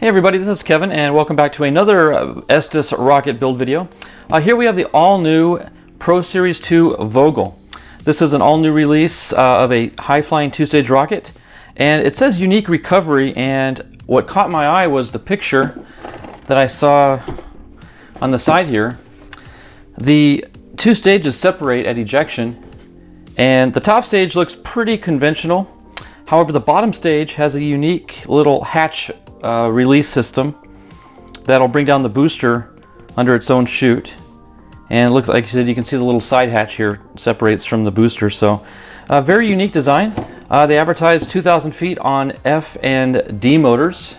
Hey everybody, this is Kevin and welcome back to another Estes rocket build video. Here we have the all-new Pro-Series II Vogel. This is an all-new release of a high-flying two-stage rocket, and it says unique recovery, and what caught my eye was the picture that I saw on the side here. The two stages separate at ejection, and the top stage looks pretty conventional. However, the bottom stage has a unique little hatch release system that'll bring down the booster under its own chute, and it looks like you can see the little side hatch here separates from the booster. So very unique design. They advertise 2,000 feet on F and D motors,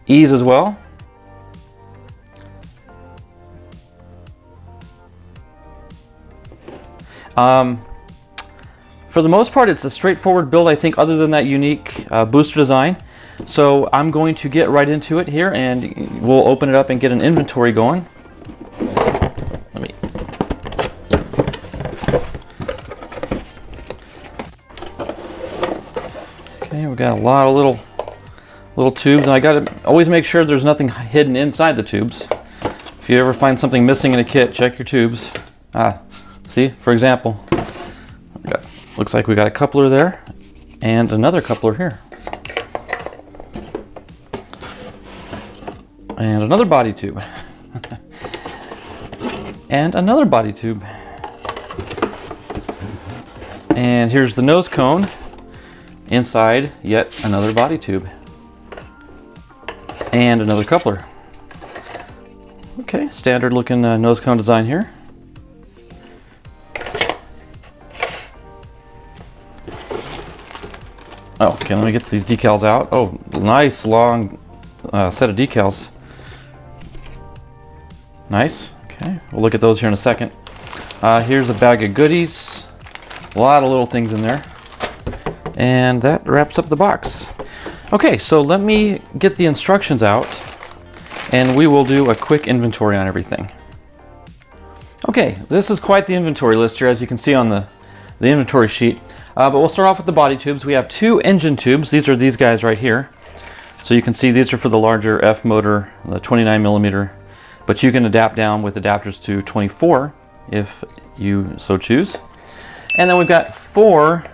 E's as well. For the most part, it's a straightforward build, I think, other than that unique booster design. So I'm going to get right into it here, and we'll open it up and get an inventory going. Okay, we've got a lot of little tubes, and I gotta always make sure there's nothing hidden inside the tubes. If you ever find something missing in a kit, check your tubes. See, for example, looks like we got a coupler there and another coupler here. And another body tube. And another body tube. And here's the nose cone. Inside, yet another body tube. And another coupler. Okay, standard looking nose cone design here. Oh, okay, let me get these decals out. Oh, nice long set of decals. Nice. Okay, we'll look at those here in a second. Here's a bag of goodies. A lot of little things in there. And that wraps up the box. Okay, so let me get the instructions out and we will do a quick inventory on everything. Okay, this is quite the inventory list here, as you can see on the inventory sheet. But we'll start off with the body tubes. We have two engine tubes. These are these guys right here. So you can see these are for the larger F motor, the 29 millimeter. But you can adapt down with adapters to 24 if you so choose. And then we've got 4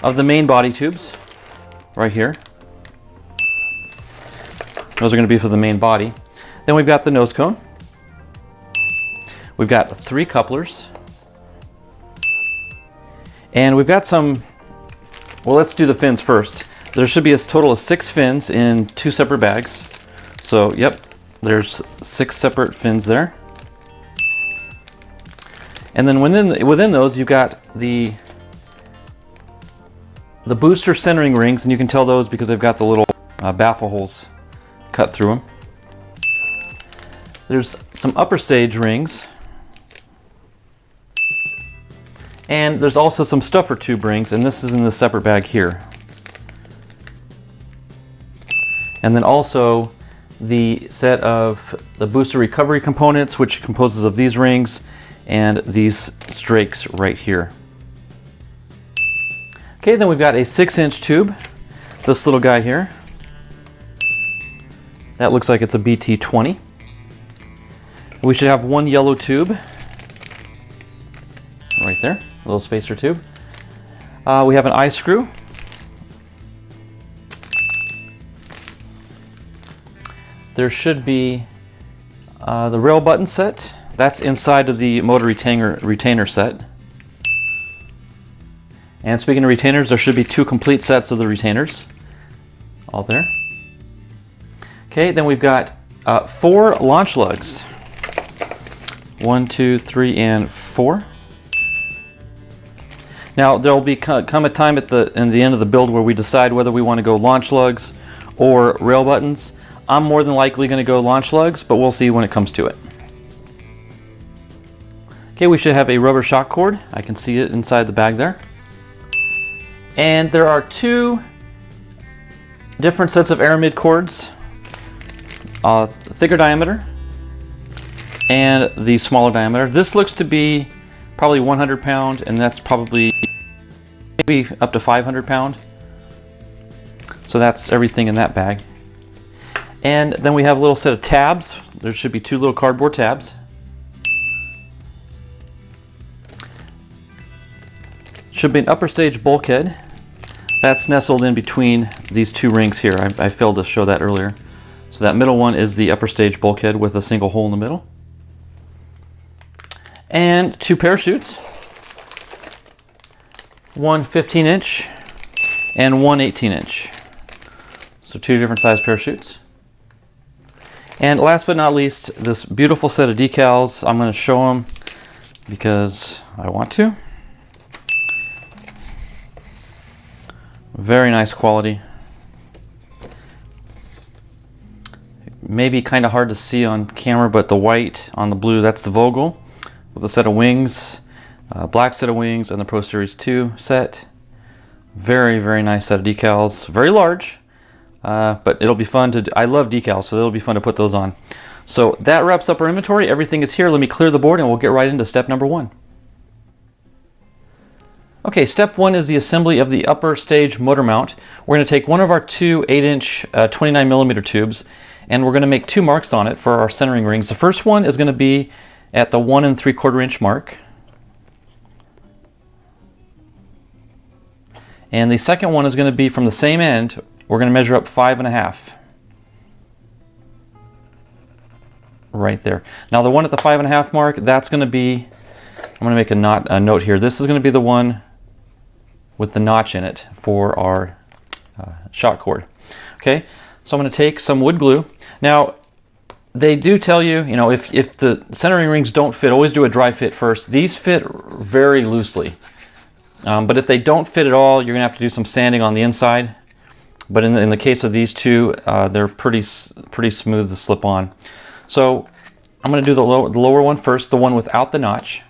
of the main body tubes right here. Those are going to be for the main body. Then we've got the nose cone. We've got 3 couplers. And we've got some, well, let's do the fins first. There should be a total of 6 fins in 2 separate bags. So, yep. There's 6 separate fins there. And then within those, you've got the booster centering rings, and you can tell those because they've got the little baffle holes cut through them. There's some upper stage rings. And there's also some stuffer tube rings, and this is in the separate bag here. And then also the set of the booster recovery components, which composes of these rings and these strakes right here. Okay, then we've got a 6-inch tube, this little guy here. That looks like it's a BT20. We should have 1 yellow tube right there, a little spacer tube. We have an eye screw. There should be the rail button set. That's inside of the motor retainer set. And speaking of retainers, there should be 2 complete sets of the retainers. All there. Okay, then we've got 4 launch lugs. 1, 2, 3, and 4. Now there will be come a time in the end of the build where we decide whether we want to go launch lugs or rail buttons. I'm more than likely going to go launch lugs, but we'll see when it comes to it. Okay, we should have a rubber shock cord. I can see it inside the bag there. And there are 2 different sets of aramid cords, thicker diameter and the smaller diameter. This looks to be probably 100 pound, and that's probably maybe up to 500 pound. So that's everything in that bag. And then we have a little set of tabs. There should be 2 little cardboard tabs. Should be an upper stage bulkhead. That's nestled in between these 2 rings here. I failed to show that earlier. So that middle one is the upper stage bulkhead with a single hole in the middle. And 2 parachutes. One 15-inch and one 18-inch. So 2 different size parachutes. And last but not least, this beautiful set of decals. I'm going to show them because I want to. Very nice quality. Maybe kind of hard to see on camera, but the white on the blue, that's the Vogel with a set of wings, black set of wings, and the Pro-Series II set. Very, very nice set of decals. Very large, but it'll be fun to, I love decals, so it'll be fun to put those on. So that wraps up our inventory. Everything is here. Let me clear the board and we'll get right into step number 1. Okay, step 1 is the assembly of the upper stage motor mount. We're going to take one of our 2 8-inch 29mm tubes, and we're going to make 2 marks on it for our centering rings. The first one is going to be at the 1 3/4 inch mark. And the second one is going to be from the same end. We're going to measure up 5.5. Right there. Now the one at the 5.5 mark, that's going to be, I'm going to make a note here. This is going to be the one with the notch in it for our shot cord. Okay, so I'm going to take some wood glue. Now, they do tell you, if the centering rings don't fit, always do a dry fit first. These fit very loosely. But if they don't fit at all, you're going to have to do some sanding on the inside. But in the case of these 2, they're pretty smooth to slip on. So I'm going to do the lower one first, the one without the notch.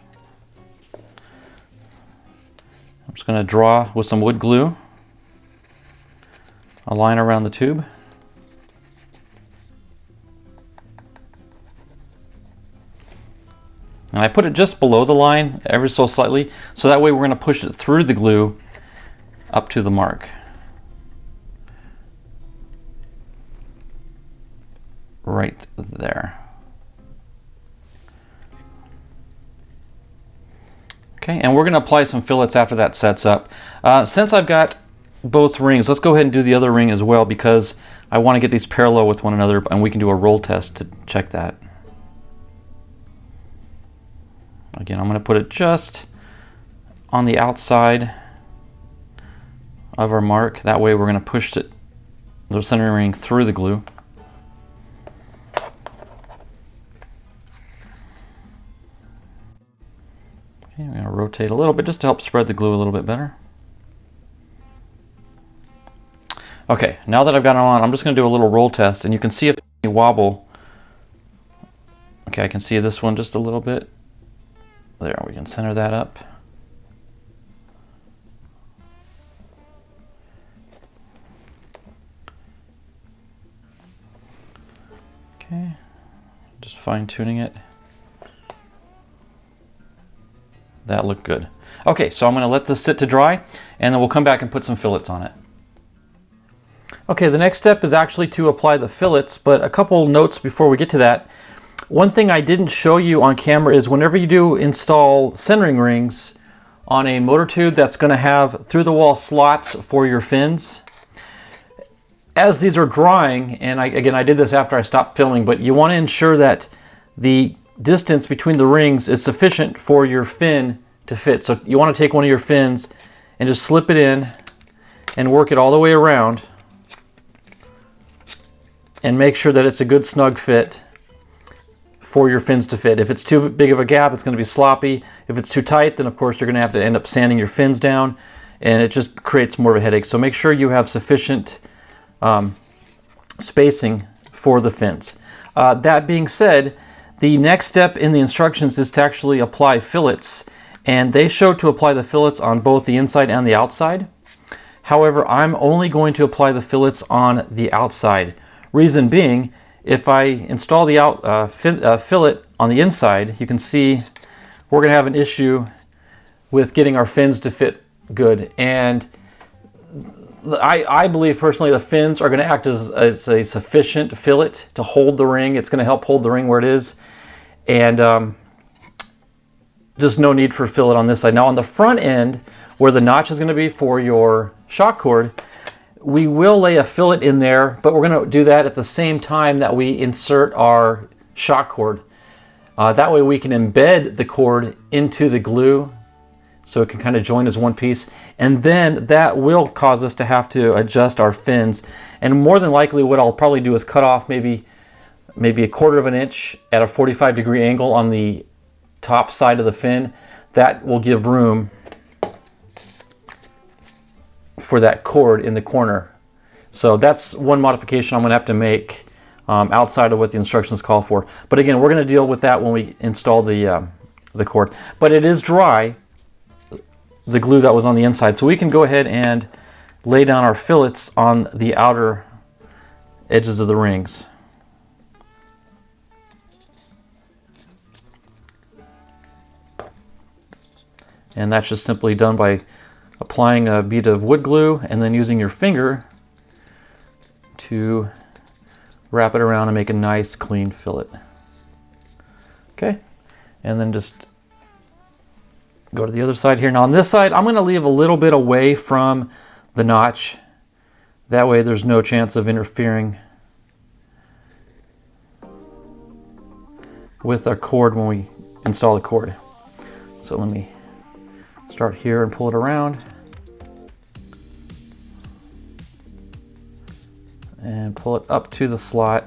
I'm just going to draw with some wood glue a line around the tube. And I put it just below the line, ever so slightly, so that way we're going to push it through the glue up to the mark. Right there. Okay, and we're going to apply some fillets after that sets up. Since I've got both rings, let's go ahead and do the other ring as well, because I want to get these parallel with one another, and we can do a roll test to check that. Again, I'm going to put it just on the outside of our mark. That way we're going to push the centering ring through the glue. Okay, I'm going to rotate a little bit just to help spread the glue a little bit better. Okay, now that I've got it on, I'm just going to do a little roll test, and you can see if you wobble. Okay, I can see this one just a little bit. There, we can center that up. Okay, just fine-tuning it. That looked good. Okay, so I'm going to let this sit to dry, and then we'll come back and put some fillets on it. Okay, the next step is actually to apply the fillets, but a couple notes before we get to that. One thing I didn't show you on camera is whenever you do install centering rings on a motor tube that's going to have through-the-wall slots for your fins, as these are drying, and again I did this after I stopped filming, but you want to ensure that the distance between the rings is sufficient for your fin to fit. So you want to take one of your fins and just slip it in and work it all the way around and make sure that it's a good snug fit for your fins to fit. If it's too big of a gap, it's going to be sloppy. If it's too tight, then of course you're going to have to end up sanding your fins down, and it just creates more of a headache. So make sure you have sufficient spacing for the fins. That being said, the next step in the instructions is to actually apply fillets, and they show to apply the fillets on both the inside and the outside. However, I'm only going to apply the fillets on the outside. Reason being, if I install the fillet on the inside, you can see we're going to have an issue with getting our fins to fit good. And I believe personally the fins are going to act as a sufficient fillet to hold the ring. It's going to help hold the ring where it is. And just no need for fillet on this side. Now on the front end, where the notch is going to be for your shock cord, we will lay a fillet in there, but we're going to do that at the same time that we insert our shock cord. That way we can embed the cord into the glue so it can kind of join as one piece. And then that will cause us to have to adjust our fins. And more than likely what I'll probably do is cut off maybe a 1/4 of an inch at a 45-degree angle on the top side of the fin. That will give room for that cord in the corner. So that's one modification I'm going to have to make outside of what the instructions call for. But again, we're going to deal with that when we install the cord. But it is dry, the glue that was on the inside, so we can go ahead and lay down our fillets on the outer edges of the rings. And that's just simply done by applying a bead of wood glue and then using your finger to wrap it around and make a nice clean fillet. Okay, and then just go to the other side here. Now on this side, I'm going to leave a little bit away from the notch. That way there's no chance of interfering with our cord when we install the cord. So let me start here and pull it around. And pull it up to the slot.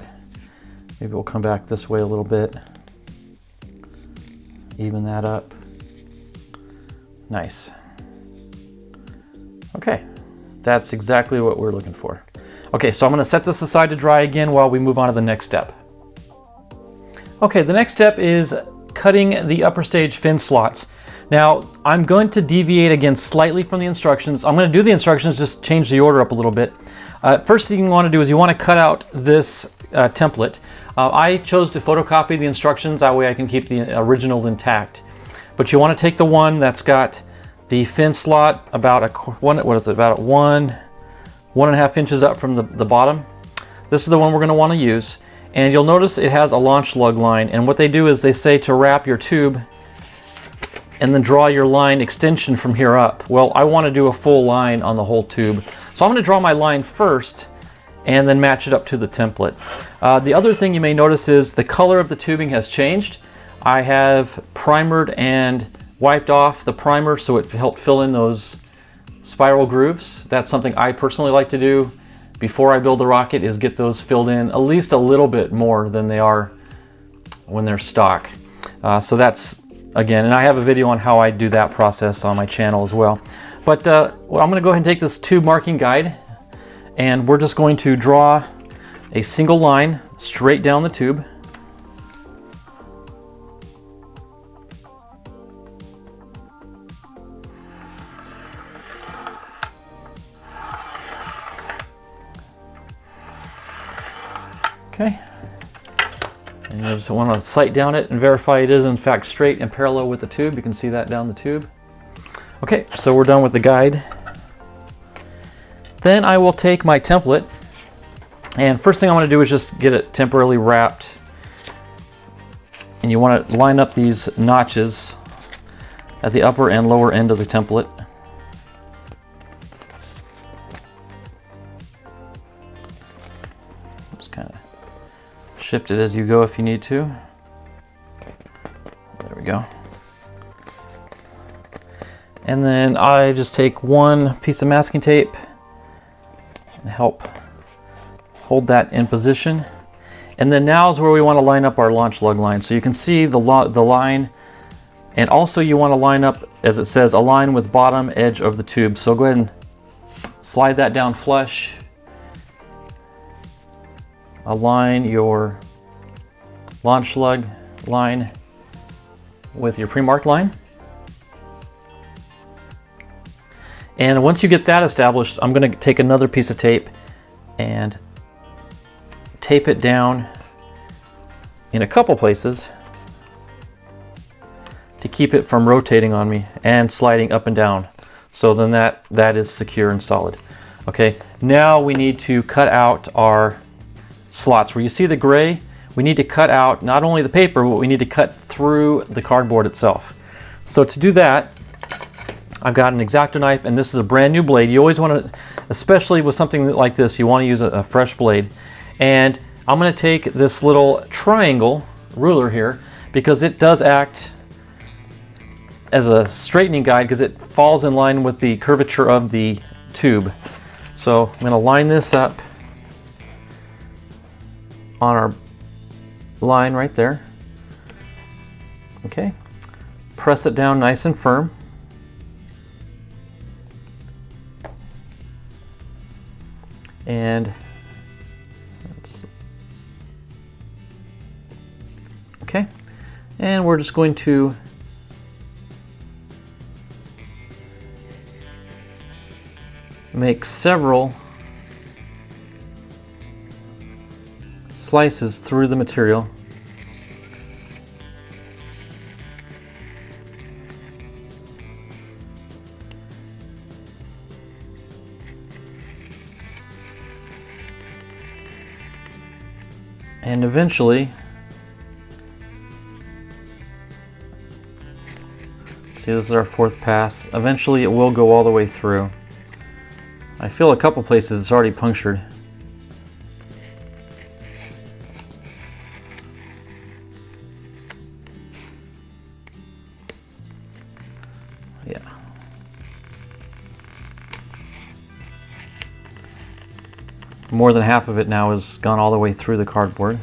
Maybe we'll come back this way a little bit. Even that up. Nice. Okay, that's exactly what we're looking for. Okay, so I'm going to set this aside to dry again while we move on to the next step. Okay, the next step is cutting the upper stage fin slots. Now, I'm going to deviate again slightly from the instructions. I'm going to do the instructions, just change the order up a little bit. First thing you want to do is you want to cut out this template. I chose to photocopy the instructions, that way I can keep the originals intact. But you want to take the one that's got the fin slot about about 1.5 inches up from the bottom. This is the one we're going to want to use. And you'll notice it has a launch lug line. And what they do is they say to wrap your tube and then draw your line extension from here up. Well, I want to do a full line on the whole tube. So I'm going to draw my line first and then match it up to the template. The other thing you may notice is the color of the tubing has changed. I have primered and wiped off the primer so it helped fill in those spiral grooves. That's something I personally like to do before I build the rocket, is get those filled in at least a little bit more than they are when they're stock. So that's, again, and I have a video on how I do that process on my channel as well. But well, I'm going to go ahead and take this tube marking guide, and we're just going to draw a single line straight down the tube. Okay, and you just want to sight down it and verify it is in fact straight and parallel with the tube. You can see that down the tube. Okay, so we're done with the guide. Then I will take my template, and first thing I want to do is just get it temporarily wrapped. And you want to line up these notches at the upper and lower end of the template. Just kind of shift it as you go if you need to. There we go. And then I just take one piece of masking tape and help hold that in position. And then now is where we want to line up our launch lug line. So you can see the line, and also you want to line up, as it says, align with bottom edge of the tube. So go ahead and slide that down flush. Align your launch lug line with your pre-marked line. And once you get that established, I'm going to take another piece of tape and tape it down in a couple places to keep it from rotating on me and sliding up and down. So then that is secure and solid. Okay, now we need to cut out our slots. Where you see the gray, we need to cut out not only the paper, but we need to cut through the cardboard itself. So to do that, I've got an X-Acto knife, and this is a brand new blade. You always want to, especially with something like this, you want to use a fresh blade. And I'm going to take this little triangle ruler here because it does act as a straightening guide because it falls in line with the curvature of the tube. So I'm going to line this up on our line right there. Okay, press it down nice and firm. And okay, and we're just going to make several slices through the material. And eventually, see, this is our fourth pass. Eventually it will go all the way through. I feel a couple places it's already punctured. Yeah. More than half of it now has gone all the way through the cardboard.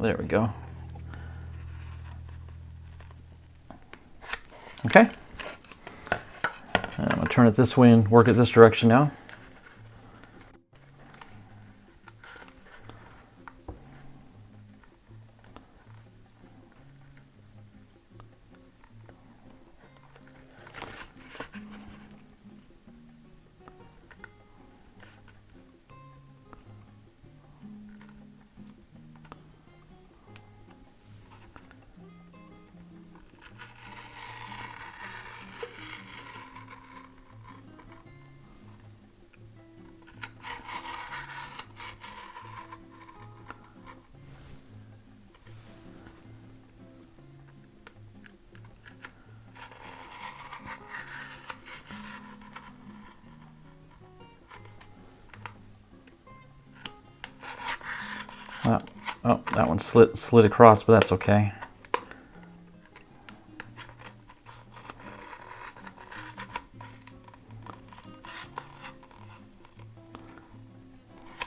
There we go. Okay. I'm going to turn it this way and work it this direction now. Oh, that one slid across, but that's okay.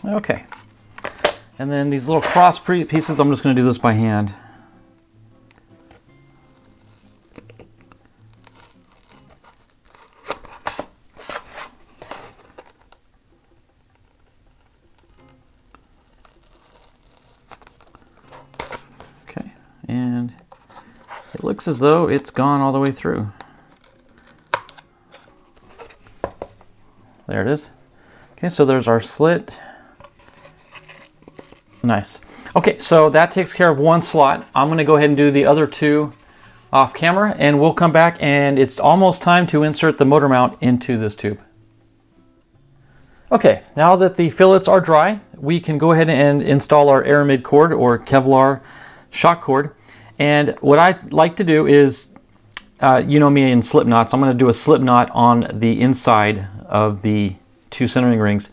Okay. And then these little cross pieces, I'm just going to do this by hand. And it looks as though it's gone all the way through. There it is. Okay, so there's our slit. Nice. Okay, so that takes care of one slot. I'm going to go ahead and do the other two off camera, and we'll come back, and it's almost time to insert the motor mount into this tube. Okay, now that the fillets are dry, we can go ahead and install our aramid cord or Kevlar shock cord. And what I like to do is, you know me in slip knots, I'm going to do a slip knot on the inside of the two centering rings.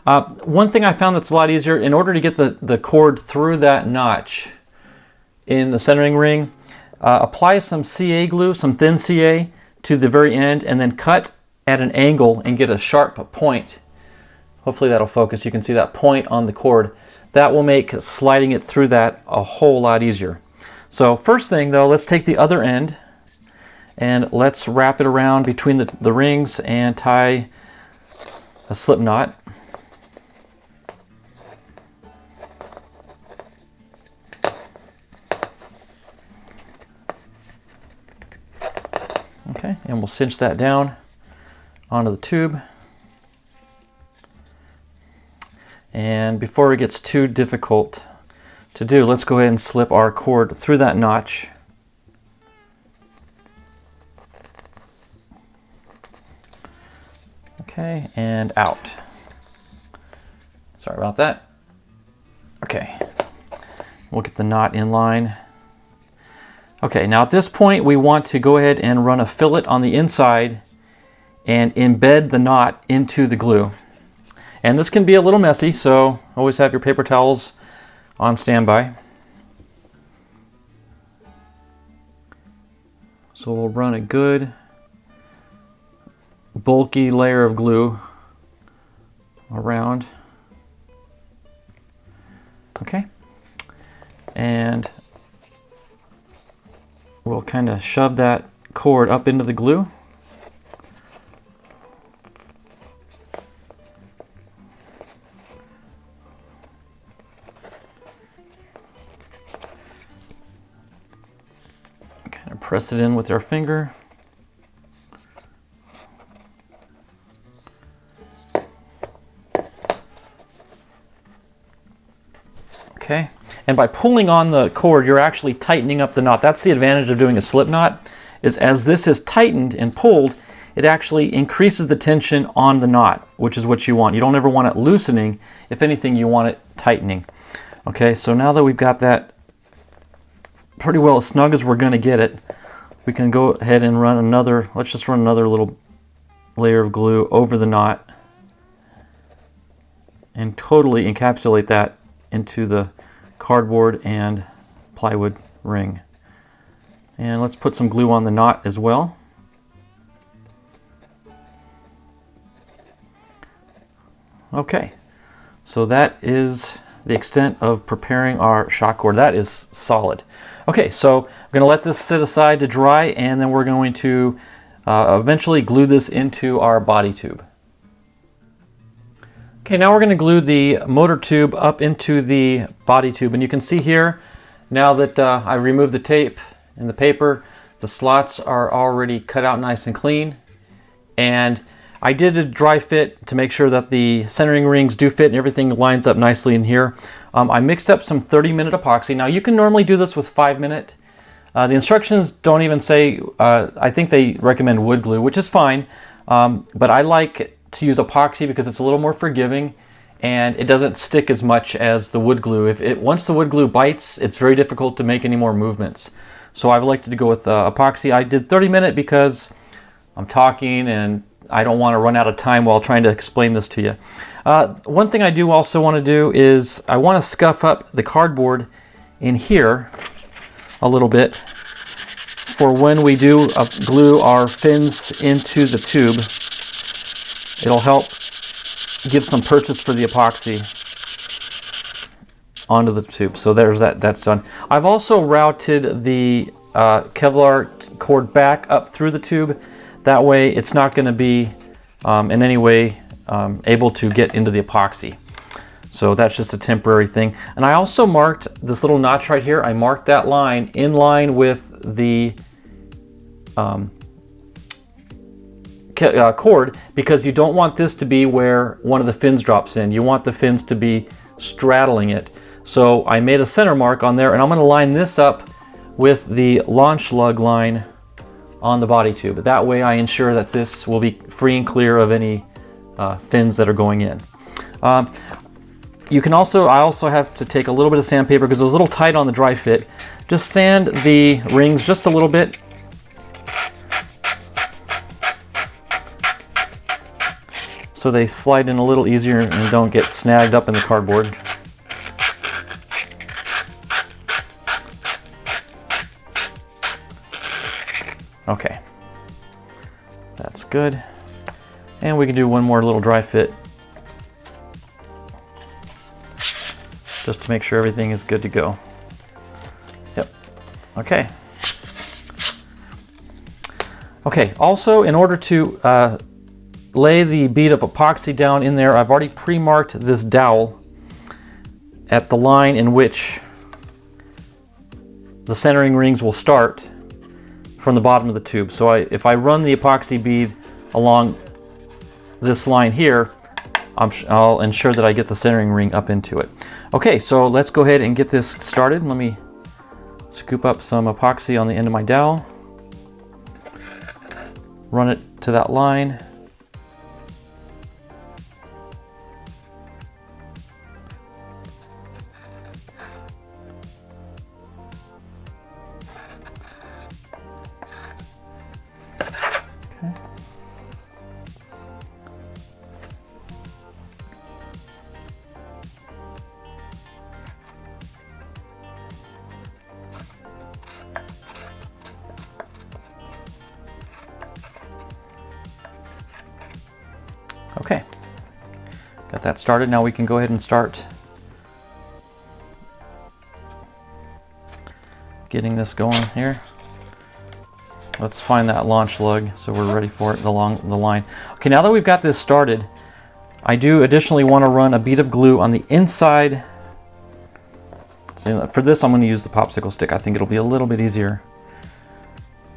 One thing I found that's a lot easier, in order to get the cord through that notch in the centering ring, apply some CA glue, some thin CA to the very end, and then cut at an angle and get a sharp point. Hopefully that'll focus. You can see that point on the cord. That will make sliding it through that a whole lot easier. So first thing though, let's take the other end and let's wrap it around between the rings and tie a slip knot. Okay, and we'll cinch that down onto the tube. And before it gets too difficult to do, let's go ahead and slip our cord through that notch. Okay, and out. Sorry about that. Okay, we'll get the knot in line. Okay, now at this point we want to go ahead and run a fillet on the inside and embed the knot into the glue. And this can be a little messy, so always have your paper towels on standby. So we'll run a good bulky layer of glue around. Okay, and we'll kind of shove that cord up into the glue. Kind of press it in with our finger. Okay, and by pulling on the cord, you're actually tightening up the knot. That's the advantage of doing a slip knot, is as this is tightened and pulled, it actually increases the tension on the knot, which is what you want. You don't ever want it loosening. If anything, you want it tightening. Okay, so now that we've got that pretty well as snug as we're going to get it, we can go ahead and run another, let's just run another little layer of glue over the knot and totally encapsulate that into the cardboard and plywood ring. And let's put some glue on the knot as well. Okay, so that is the extent of preparing our shock cord. That is solid. Okay, so I'm going to let this sit aside to dry, and then we're going to eventually glue this into our body tube. Okay, now we're going to glue the motor tube up into the body tube, and you can see here, now that I removed the tape and the paper, the slots are already cut out nice and clean. And I did a dry fit to make sure that the centering rings do fit and everything lines up nicely in here. I mixed up some 30-minute epoxy. Now you can normally do this with 5-minute. The instructions don't even say, I think they recommend wood glue, which is fine, but I like to use epoxy because it's a little more forgiving and it doesn't stick as much as the wood glue. Once the wood glue bites, it's very difficult to make any more movements. So I've elected to go with epoxy. I did 30-minute because I'm talking and I don't want to run out of time while trying to explain this to you. One thing I do also want to do is I want to scuff up the cardboard in here a little bit for when we do glue our fins into the tube. It'll help give some purchase for the epoxy onto the tube. So there's that, that's done. I've also routed the Kevlar cord back up through the tube. That way it's not going to be in any way able to get into the epoxy. So that's just a temporary thing. And I also marked this little notch right here. I marked that line in line with the cord because you don't want this to be where one of the fins drops in. You want the fins to be straddling it. So I made a center mark on there, and I'm going to line this up with the launch lug line on the body tube. That way I ensure that this will be free and clear of any fins that are going in. You can also, I also have to take a little bit of sandpaper because it was a little tight on the dry fit. Just sand the rings just a little bit. So they slide in a little easier and don't get snagged up in the cardboard. Okay, that's good. And we can do one more little dry fit just to make sure everything is good to go. Yep, okay. Okay, also in order to lay the bead of epoxy down in there, I've already pre-marked this dowel at the line in which the centering rings will start from the bottom of the tube. So if I run the epoxy bead along this line here, I'll ensure that I get the centering ring up into it. Okay, so let's go ahead and get this started. Let me scoop up some epoxy on the end of my dowel, run it to that line, Okay, got that started. Now we can go ahead and start getting this going here. Let's find that launch lug so we're ready for it along the line. Okay, now that we've got this started, I do additionally want to run a bead of glue on the inside. So for this, I'm going to use the popsicle stick. I think it'll be a little bit easier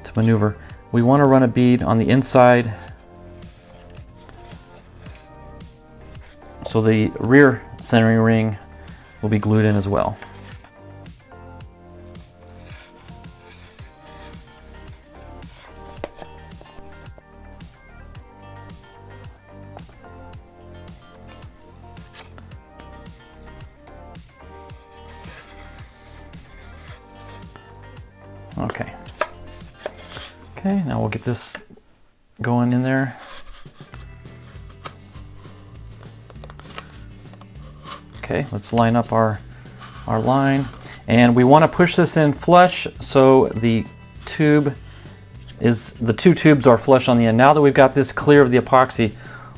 to maneuver. We want to run a bead on the inside so the rear centering ring will be glued in as well. Okay. Okay, now we'll get this going in there. Okay, let's line up our line. And we want to push this in flush so the two tubes are flush on the end. Now that we've got this clear of the epoxy,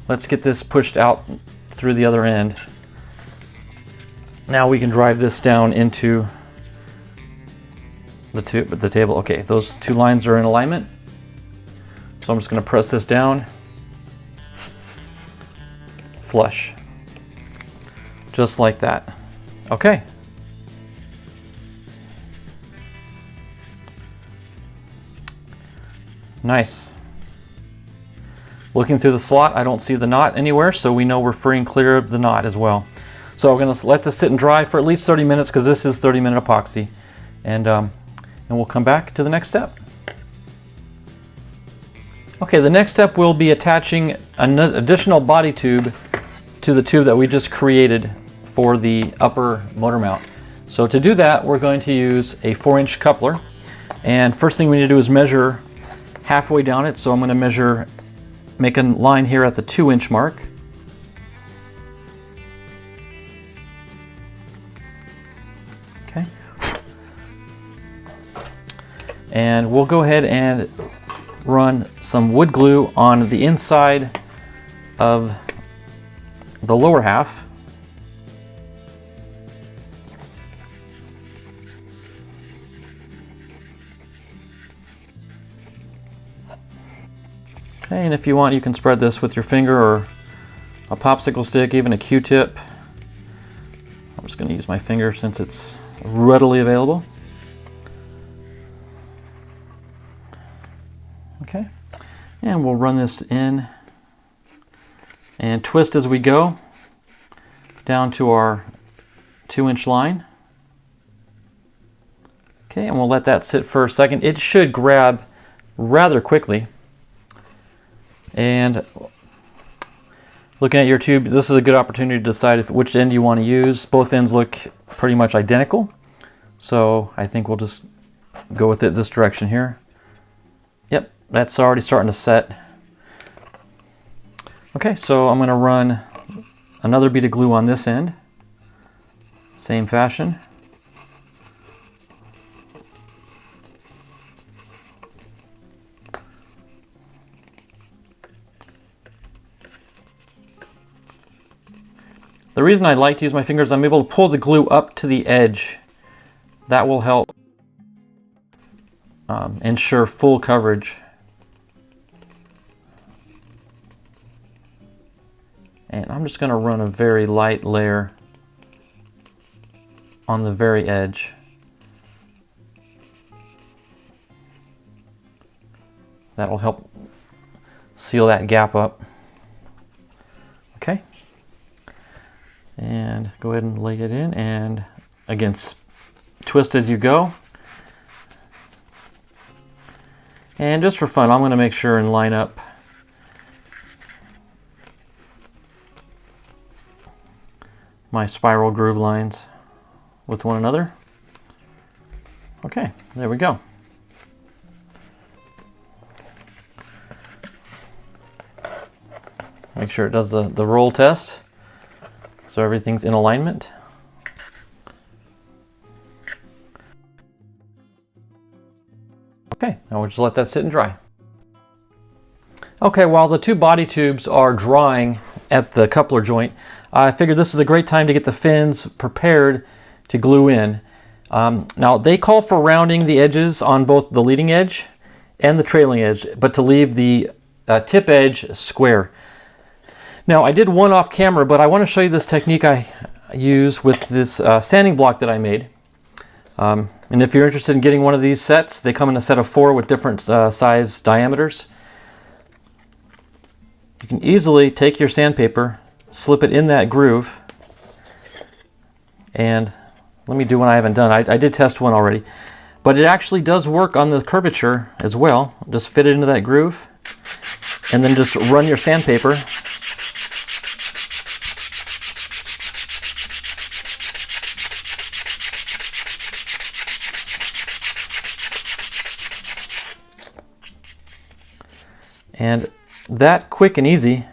let's get this pushed out through the other end. Now we can drive this down into the table. Okay, those two lines are in alignment. So I'm just going to press this down, flush, just like that. Okay. Nice. Looking through the slot, I don't see the knot anywhere, so we know we're free and clear of the knot as well. So we're going to let this sit and dry for at least 30 minutes because this is 30-minute epoxy. And we'll come back to the next step. Okay, the next step will be attaching an additional body tube to the tube that we just created for the upper motor mount. So to do that, we're going to use a 4-inch coupler. And first thing we need to do is measure halfway down it. So I'm going to make a line here at the 2-inch mark. Okay. And we'll go ahead and run some wood glue on the inside of the lower half. Okay, and if you want, you can spread this with your finger or a popsicle stick, even a Q-tip. I'm just going to use my finger since it's readily available. Okay, and we'll run this in and twist as we go down to our 2-inch line. Okay, and we'll let that sit for a second. It should grab rather quickly. And looking at your tube, this is a good opportunity to decide which end you want to use. Both ends look pretty much identical, so I think we'll just go with it this direction here. Yep, that's already starting to set. Okay, so I'm going to run another bead of glue on this end, same fashion. The reason I like to use my fingers, I'm able to pull the glue up to the edge. That will help ensure full coverage. And I'm just going to run a very light layer on the very edge. That'll help seal that gap up. Okay. And go ahead and lay it in, and again, twist as you go. And just for fun, I'm going to make sure and line up my spiral groove lines with one another. Okay, there we go. Make sure it does the roll test, so everything's in alignment. Okay, now we'll just let that sit and dry. Okay, while the two body tubes are drying, at the coupler joint, I figured this is a great time to get the fins prepared to glue in. Now they call for rounding the edges on both the leading edge and the trailing edge, but to leave the tip edge square. Now I did one off camera, but I want to show you this technique I use with this sanding block that I made. And if you're interested in getting one of these sets, they come in a set of 4 with different size diameters. You can easily take your sandpaper, slip it in that groove, and let me do one I haven't done. I did test one already, but it actually does work on the curvature as well. Just fit it into that groove, and then just run your sandpaper. And that quick and easy,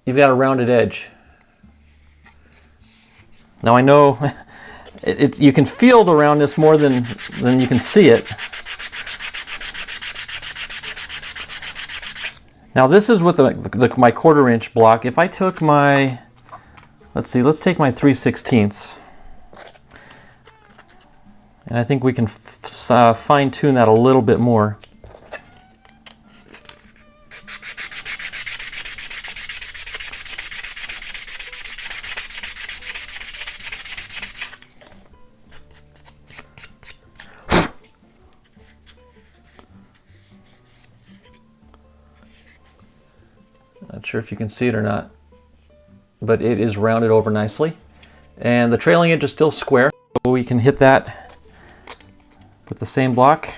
you've got a rounded edge. Now I know you can feel the roundness more than you can see it. Now this is with my 1/4" block. If I took my, let's take my 3/16, and I think we can fine tune that a little bit more. Not sure if you can see it or not, but it is rounded over nicely. And the trailing edge is still square, so we can hit that with the same block.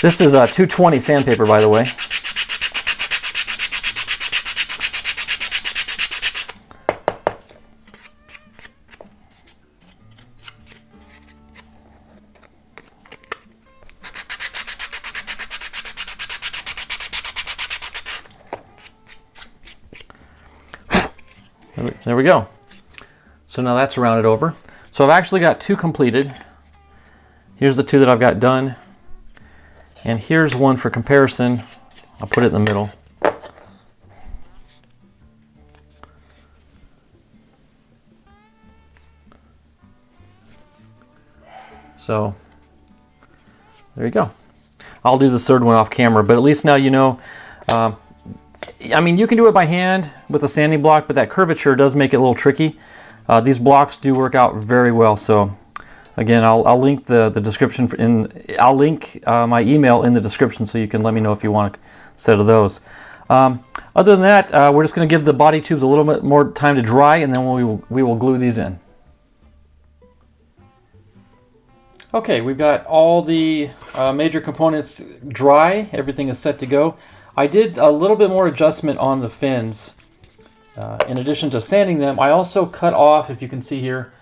This is a 220 sandpaper, by the way. There we go. So now that's rounded over. So I've actually got 2 completed. Here's the 2 that I've got done. And here's one for comparison. I'll put it in the middle. So there you go. I'll do the 3rd one off camera, but at least now you know. I mean, you can do it by hand with a sanding block, but that curvature does make it a little tricky. These blocks do work out very well. So again, I'll link the description I'll link my email in the description, so you can let me know if you want a set of those. Other than that, we're just going to give the body tubes a little bit more time to dry, and then we will glue these in. Okay, we've got all the major components dry. Everything is set to go. I did a little bit more adjustment on the fins. In addition to sanding them, I also cut off, if you can see here,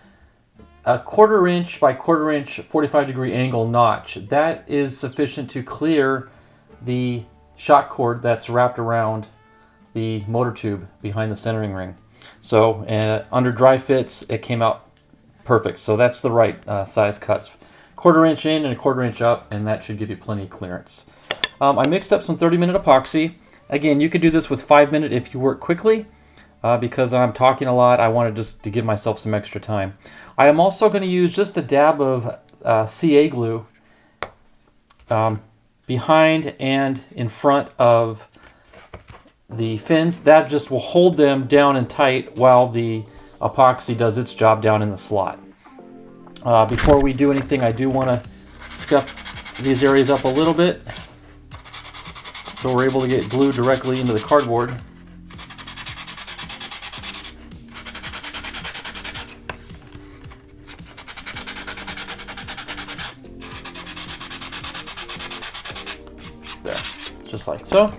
a 1/4 inch by 1/4 inch 45-degree angle notch. That is sufficient to clear the shock cord that's wrapped around the motor tube behind the centering ring. So under dry fits, it came out perfect. So that's the right size cuts. 1/4 inch in and a 1/4 inch up, and that should give you plenty of clearance. I mixed up some 30-minute epoxy. Again, you could do this with 5-minute if you work quickly. Because I'm talking a lot, I wanted just to give myself some extra time. I am also going to use just a dab of CA glue behind and in front of the fins. That just will hold them down and tight while the epoxy does its job down in the slot. Before we do anything, I do want to scuff these areas up a little bit so we're able to get glue directly into the cardboard. There, just like so.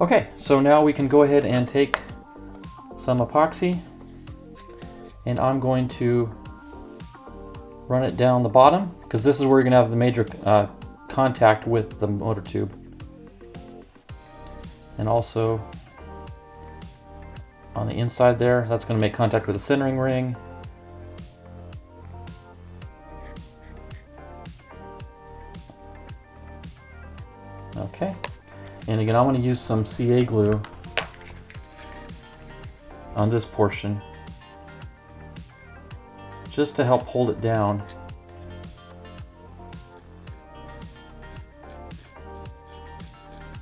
Okay, so now we can go ahead and take some epoxy, and I'm going to run it down the bottom, because this is where you're going to have the major contact with the motor tube. And also on the inside there, that's going to make contact with the centering ring. Okay, and again, I'm going to use some CA glue on this portion just to help hold it down.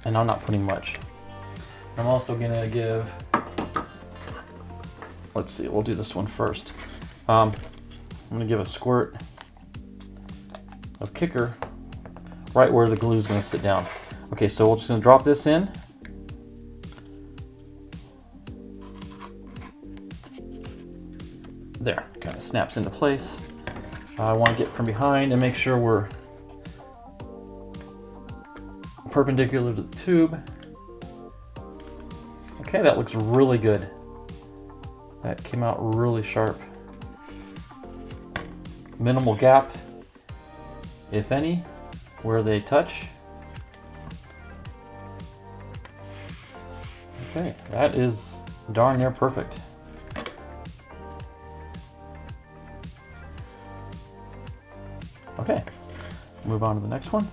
And I'm not putting much. I'm also going to give, let's see, we'll do this one first. I'm going to give a squirt of kicker right where the glue is going to sit down. Okay, so we're just going to drop this in. There, kind of snaps into place. I want to get from behind and make sure we're perpendicular to the tube. Okay, that looks really good. That came out really sharp. Minimal gap, if any, where they touch. Okay, that is darn near perfect. Okay, move on to the next one.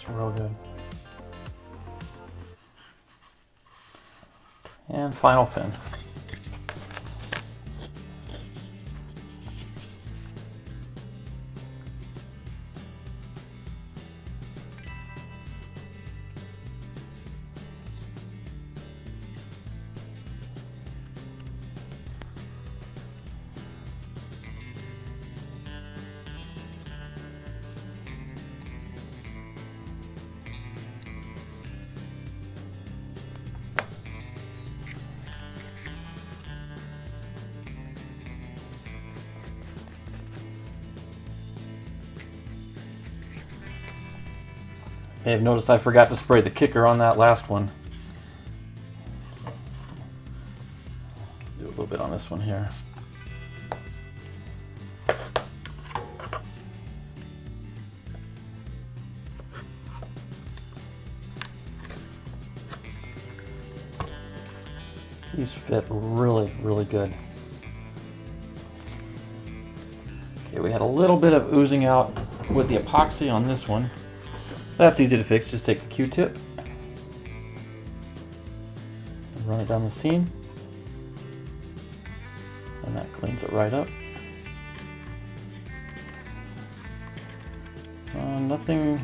Real good. And final fin. You may have noticed I forgot to spray the kicker on that last one. Do a little bit on this one here. These fit really, really good. Okay, we had a little bit of oozing out with the epoxy on this one. That's easy to fix. Just take the Q-tip and run it down the seam, and that cleans it right up. Nothing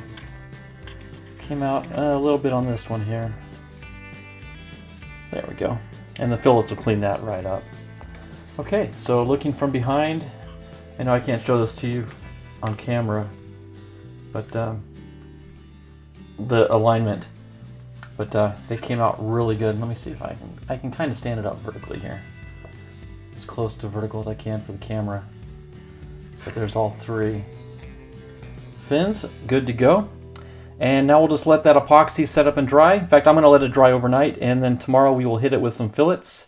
came out. A little bit on this one here. There we go. And the fillets will clean that right up. Okay, so looking from behind, I know I can't show this to you on camera, but the alignment, but they came out really good. Let me see if I can kind of stand it up vertically here, as close to vertical as I can for the camera. But there's all three fins, good to go. And now we'll just let that epoxy set up and dry. In fact, I'm going to let it dry overnight, and then tomorrow we will hit it with some fillets,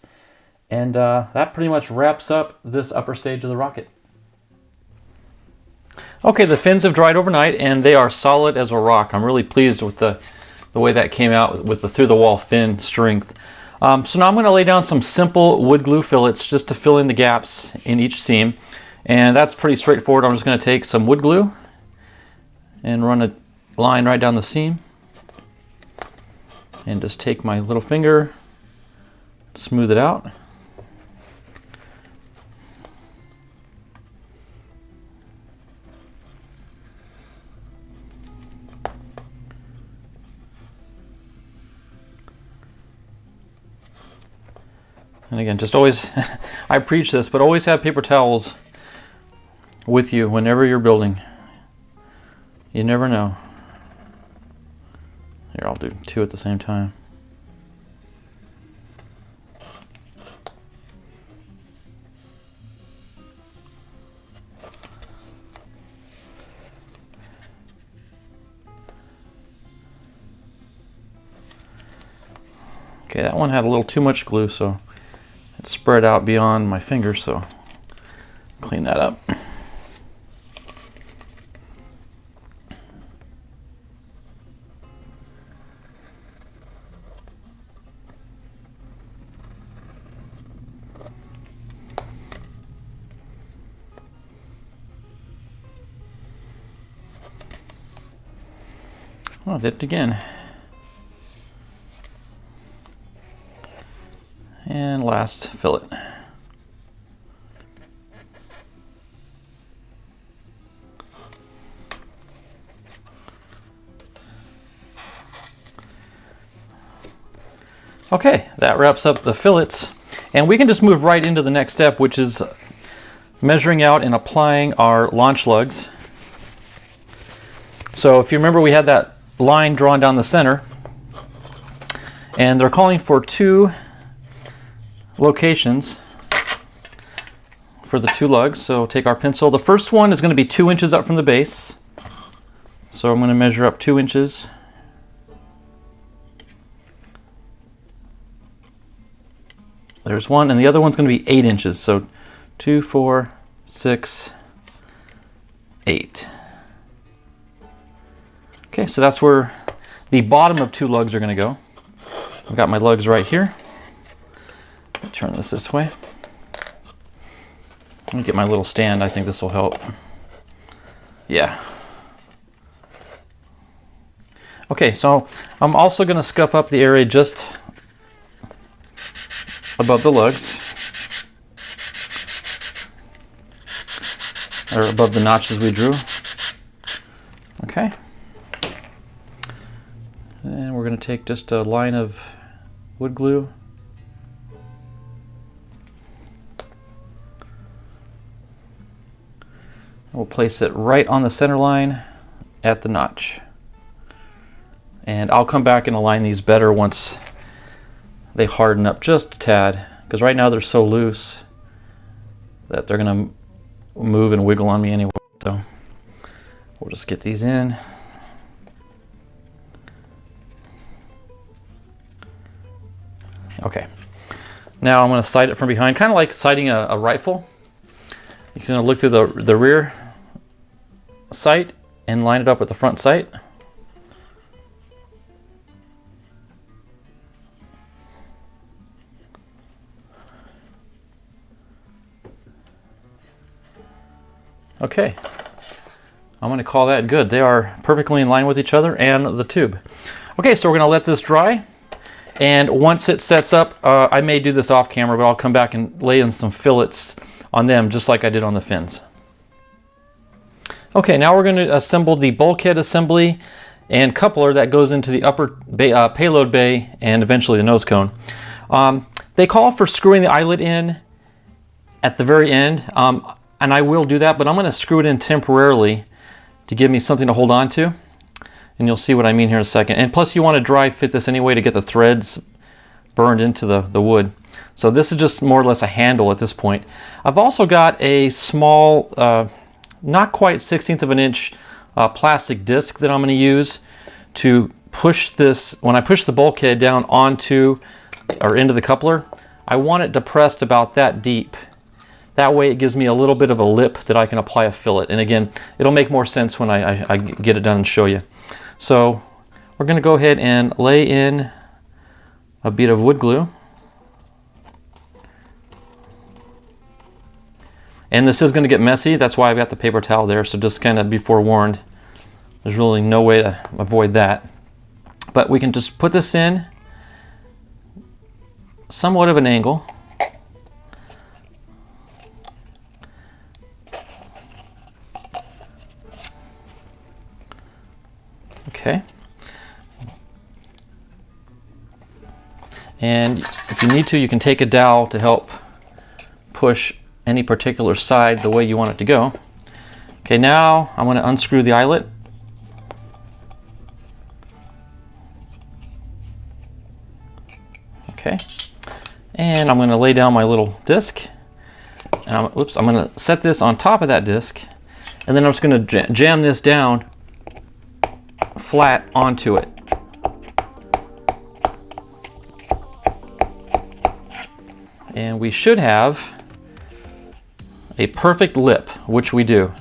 and that pretty much wraps up this upper stage of the rocket. Okay, the fins have dried overnight and they are solid as a rock. I'm really pleased with the way that came out with the through-the-wall fin strength. So now I'm going to lay down some simple wood glue fillets just to fill in the gaps in each seam. And that's pretty straightforward. I'm just going to take some wood glue and run a line right down the seam. And just take my little finger, smooth it out. And again, just always, I preach this, but always have paper towels with you whenever you're building. You never know. Here, I'll do 2 at the same time. Okay, that one had a little too much glue, so it spread out beyond my finger, so clean that up. Oh, I did it again. And last fillet. Okay, that wraps up the fillets. And we can just move right into the next step, which is measuring out and applying our launch lugs. So if you remember, we had that line drawn down the center, and they're calling for 2 locations for the 2 lugs. So take our pencil. The first one is going to be 2 inches up from the base. So I'm going to measure up 2 inches. There's one, and the other one's going to be 8 inches. So 2, 4, 6, 8. Okay, so that's where the bottom of 2 lugs are going to go. I've got my lugs right here. Turn this way. Let me get my little stand. I think this will help. Yeah. Okay, so I'm also going to scuff up the area just above the lugs, or above the notches we drew. Okay. And we're going to take just a line of wood glue. We'll place it right on the center line at the notch. And I'll come back and align these better once they harden up just a tad, because right now they're so loose that they're going to move and wiggle on me anyway. So we'll just get these in. Okay, now I'm going to sight it from behind, kind of like sighting a rifle. You're going to look through the rear sight and line it up with the front sight. Okay, I'm going to call that good. They are perfectly in line with each other and the tube. Okay, so we're going to let this dry. And once it sets up, I may do this off camera, but I'll come back and lay in some fillets on them just like I did on the fins. Okay, now we're going to assemble the bulkhead assembly and coupler that goes into the upper payload bay and eventually the nose cone. They call for screwing the eyelet in at the very end, and I will do that, but I'm going to screw it in temporarily to give me something to hold on to. And you'll see what I mean here in a second. And plus you want to dry fit this anyway to get the threads burned into the wood. So this is just more or less a handle at this point. I've also got a small, not quite 1/16 of an inch plastic disc that I'm going to use to push this. When I push the bulkhead down onto or into the coupler, I want it depressed about that deep. That way it gives me a little bit of a lip that I can apply a fillet. And again, it'll make more sense when I get it done and show you. So we're going to go ahead and lay in a bead of wood glue. And this is going to get messy. That's why I've got the paper towel there. So just kind of be forewarned. There's really no way to avoid that. But we can just put this in somewhat of an angle. Okay. And if you need to, you can take a dowel to help push any particular side the way you want it to go. Okay, now I'm going to unscrew the eyelet. Okay, and I'm going to lay down my little disc, and I'm going to set this on top of that disc, and then I'm just going to jam this down flat onto it. And we should have a perfect lip, which we do.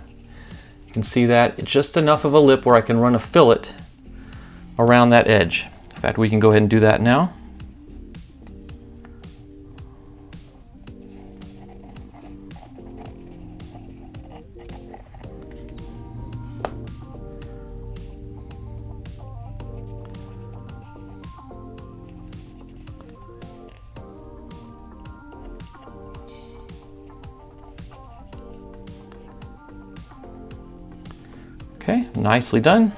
You can see that it's just enough of a lip where I can run a fillet around that edge. In fact, we can go ahead and do that now. Okay, nicely done.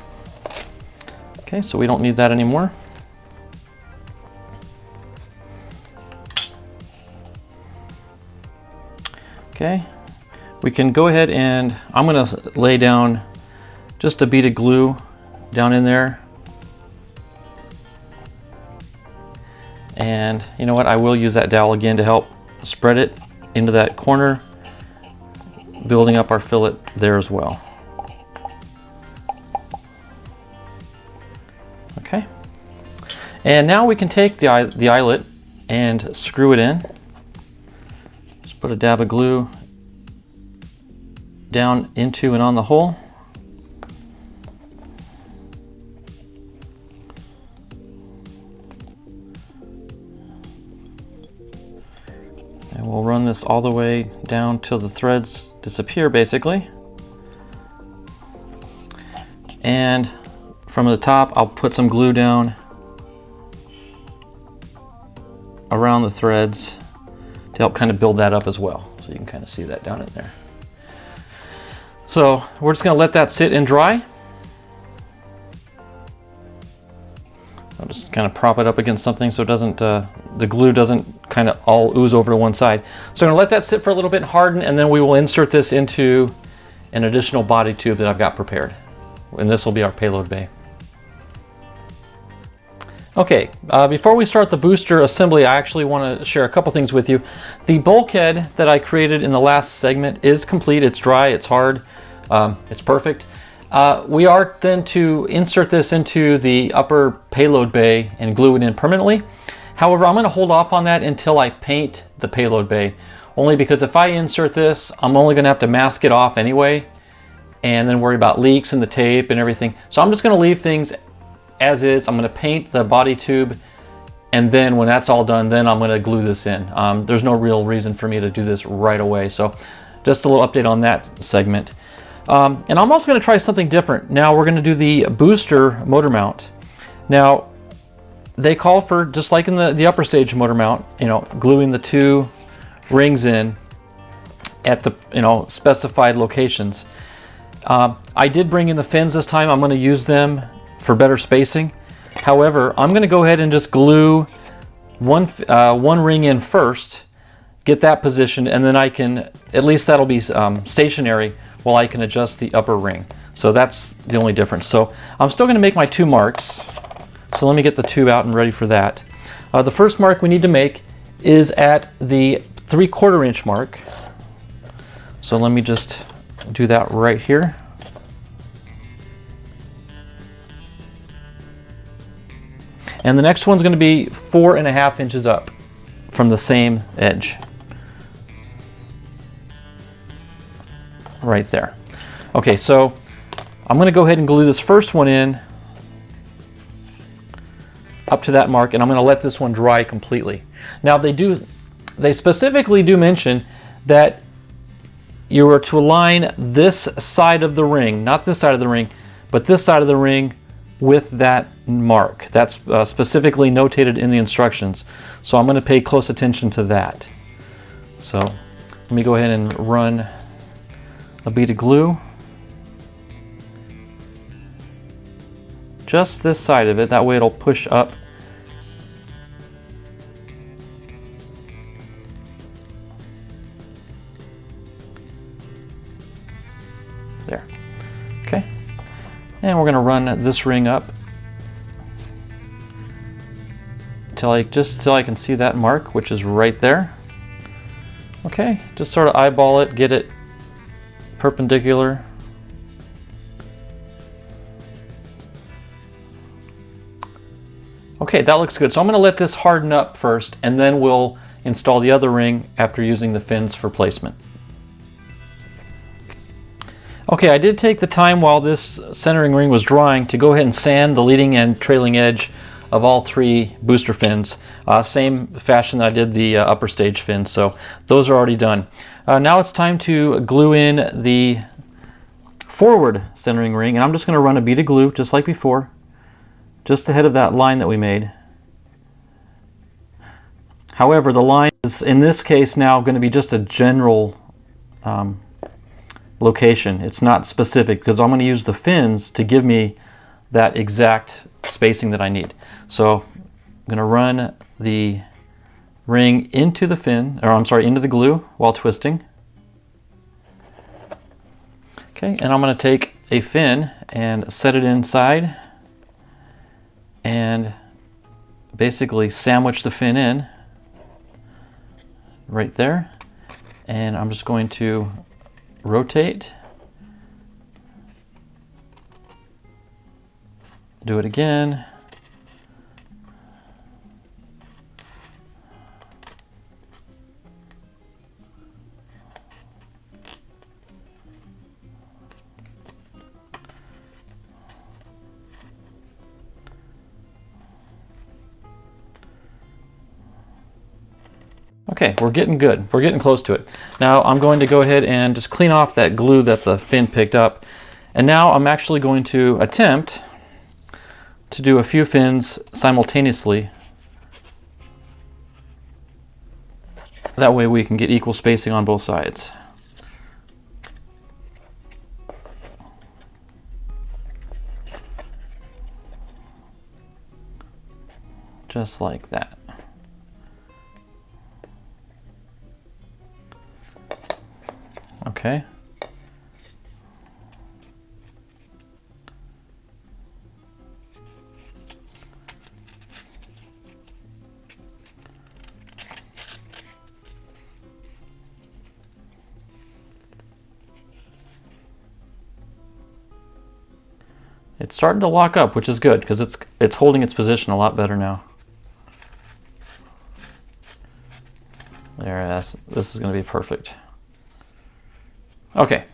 Okay, so we don't need that anymore. Okay, we can go ahead and I'm going to lay down just a bead of glue down in there. And you know what, I will use that dowel again to help spread it into that corner, building up our fillet there as well. Okay, and now we can take the eyelet and screw it in. Just put a dab of glue down into and on the hole. And we'll run this all the way down till the threads disappear, basically. And from the top, I'll put some glue down around the threads to help kind of build that up as well. So you can kind of see that down in there. So we're just going to let that sit and dry. I'll just kind of prop it up against something so it doesn't, the glue doesn't kind of all ooze over to one side. So I'm going to let that sit for a little bit and harden, and then we will insert this into an additional body tube that I've got prepared. And this will be our payload bay. Okay, before we start the booster assembly, I actually want to share a couple things with you. The bulkhead that I created in the last segment is complete. It's dry, it's hard, it's perfect. We are then to insert this into the upper payload bay and glue it in permanently. However, I'm going to hold off on that until I paint the payload bay, only because if I insert this, I'm only going to have to mask it off anyway, and then worry about leaks in the tape and everything. So I'm just going to leave things as is. I'm going to paint the body tube, and then when that's all done, then I'm going to glue this in. There's no real reason for me to do this right away. So just a little update on that segment. And I'm also going to try something different. Now we're going to do the booster motor mount. Now they call for, just like in the upper stage motor mount, you know, gluing the two rings in at the, you know, specified locations. I did bring in the fins this time. I'm going to use them for better spacing. However, I'm going to go ahead and just glue one ring in first, get that positioned, and then I can, at least that'll be stationary while I can adjust the upper ring. So that's the only difference. So I'm still going to make my two marks. So let me get the tube out and ready for that. The first mark we need to make is at the 3/4 inch mark. So let me just do that right here. And the next one's going to be 4.5 inches up from the same edge. Right there. Okay, so I'm going to go ahead and glue this first one in up to that mark, and I'm going to let this one dry completely. Now they specifically do mention that you are to align this side of the ring, not this side of the ring, but this side of the ring with that mark. That's specifically notated in the instructions. So I'm going to pay close attention to that. So let me go ahead and run a bead of glue just this side of it. That way it'll push up There. Okay. And we're going to run this ring up just till I can see that mark, which is right there. Okay, just sort of eyeball it, get it perpendicular. Okay, that looks good. So I'm going to let this harden up first, and then we'll install the other ring after using the fins for placement. Okay, I did take the time while this centering ring was drying to go ahead and sand the leading and trailing edge of all 3 booster fins. Same fashion that I did the upper stage fins, so those are already done. Now it's time to glue in the forward centering ring, and I'm just going to run a bead of glue just like before, just ahead of that line that we made. However, the line is in this case now going to be just a general location. It's not specific because I'm going to use the fins to give me that exact spacing that I need. So I'm going to run the ring into the fin, or I'm sorry, into the glue while twisting. Okay, and I'm going to take a fin and set it inside and basically sandwich the fin in right there. And I'm just going to rotate, do it again, okay, we're getting good. We're getting close to it. Now I'm going to go ahead and just clean off that glue that the fin picked up. And now I'm actually going to attempt to do a few fins simultaneously. That way we can get equal spacing on both sides. Just like that. Okay. It's starting to lock up, which is good because it's holding its position a lot better now. There, this is going to be perfect. Okay.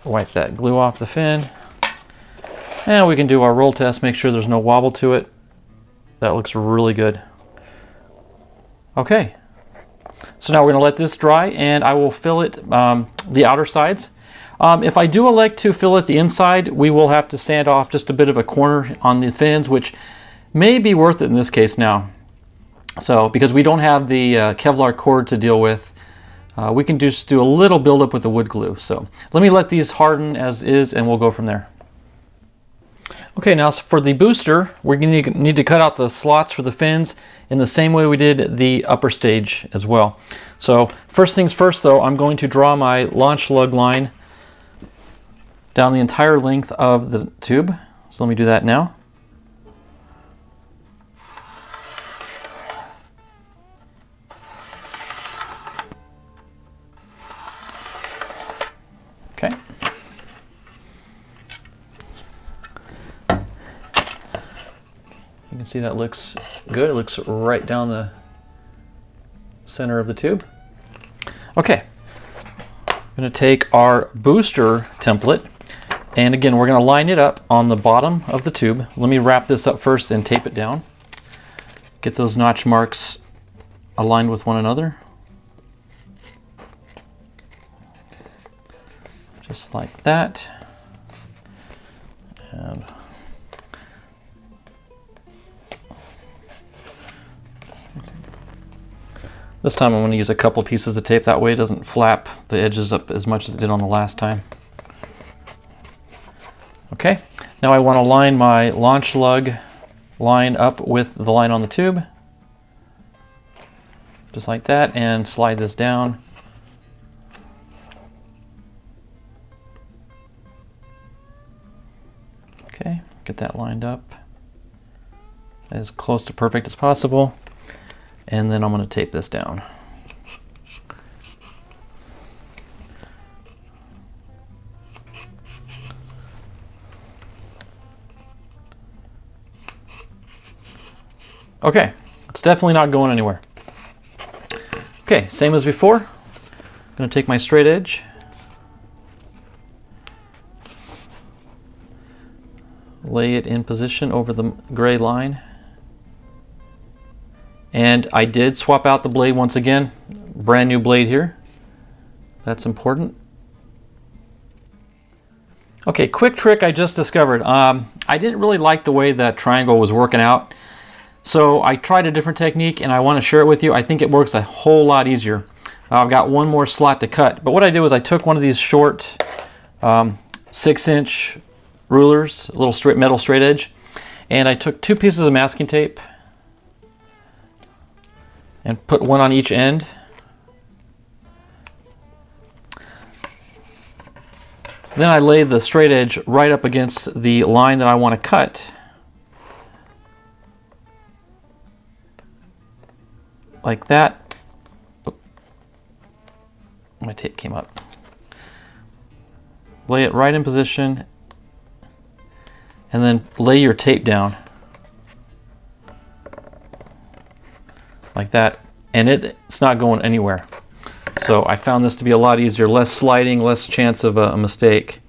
Wipe that glue off the fin. And we can do our roll test, make sure there's no wobble to it. That looks really good. Okay. So now we're going to let this dry, and I will fillet the outer sides. If I do elect to fillet the inside, we will have to sand off just a bit of a corner on the fins, which may be worth it in this case now. So, because we don't have the Kevlar cord to deal with, we can just do a little buildup with the wood glue. So let me let these harden as is, and we'll go from there. Okay, now for the booster, we're going to need to cut out the slots for the fins in the same way we did the upper stage as well. So first things first though, I'm going to draw my launch lug line down the entire length of the tube. So let me do that now. Okay. You can see that looks good. It looks right down the center of the tube. Okay. I'm going to take our booster template, and again we're going to line it up on the bottom of the tube. Let me wrap this up first and tape it down. Get those notch marks aligned with one another. Just like that. And this time I'm going to use a couple pieces of tape, that way it doesn't flap the edges up as much as it did on the last time. Okay, now I want to line my launch lug line up with the line on the tube. Just like that, and slide this down. Get that lined up as close to perfect as possible. And then I'm going to tape this down. Okay, it's definitely not going anywhere. Okay, same as before. I'm going to take my straight edge, lay it in position over the gray line, and I did swap out the blade once again. Brand new blade here. That's important. Okay, quick trick I just discovered. I didn't really like the way that triangle was working out. So I tried a different technique and I want to share it with you. I think it works a whole lot easier. I've got one more slot to cut, but what I did was I took one of these short 6-inch rulers, a little metal straight edge, and I took 2 pieces of masking tape and put one on each end. Then I laid the straight edge right up against the line that I want to cut. Like that. My tape came up. Lay it right in position and then lay your tape down like that, and it's not going anywhere. So I found this to be a lot easier, less sliding, less chance of a mistake.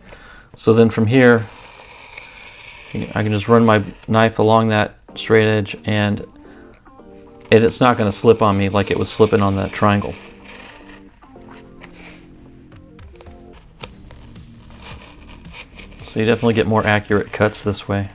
So then from here I can just run my knife along that straight edge and it's not going to slip on me like it was slipping on that triangle. So you definitely get more accurate cuts this way.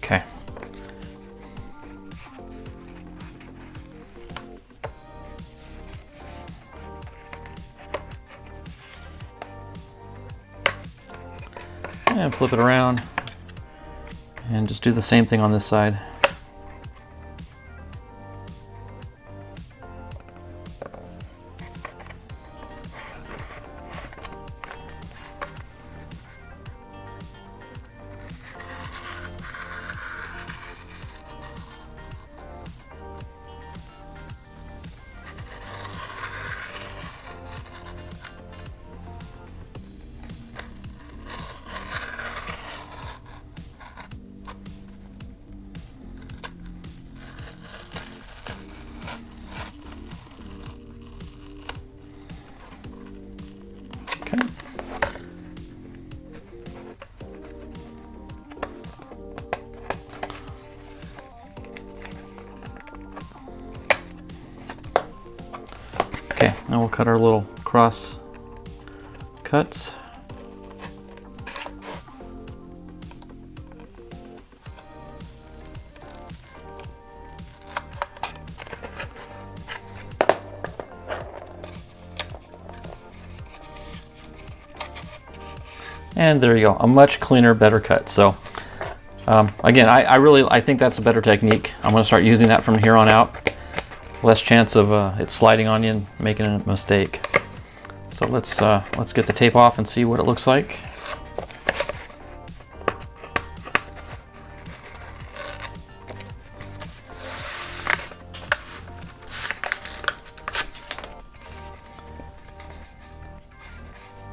Okay. And flip it around and just do the same thing on this side. Okay, now we'll cut our little cross cuts. And there you go, a much cleaner, better cut. So again, I think that's a better technique. I'm going to start using that from here on out. Less chance of it sliding on you and making a mistake. So let's get the tape off and see what it looks like.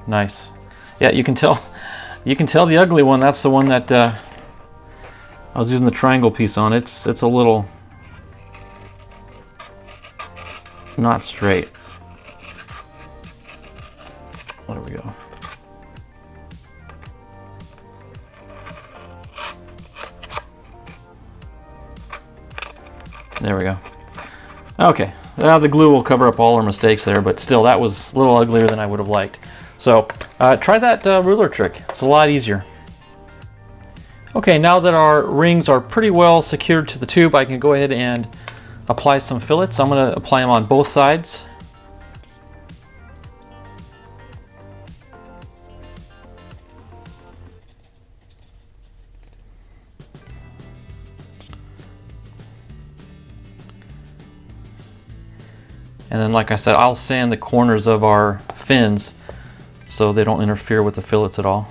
Nice. Yeah, you can tell the ugly one. That's the one that I was using the triangle piece on. It's a little not straight. There we go. There we go. Okay, now the glue will cover up all our mistakes there, but still that was a little uglier than I would have liked. So try that ruler trick. It's a lot easier. Okay, now that our rings are pretty well secured to the tube, I can go ahead and apply some fillets. I'm going to apply them on both sides. And then, like I said, I'll sand the corners of our fins so they don't interfere with the fillets at all.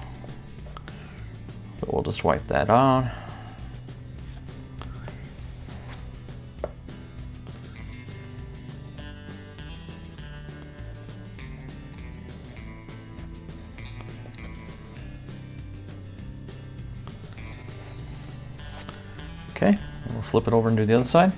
But we'll just wipe that on. Okay, we'll flip it over and do the other side.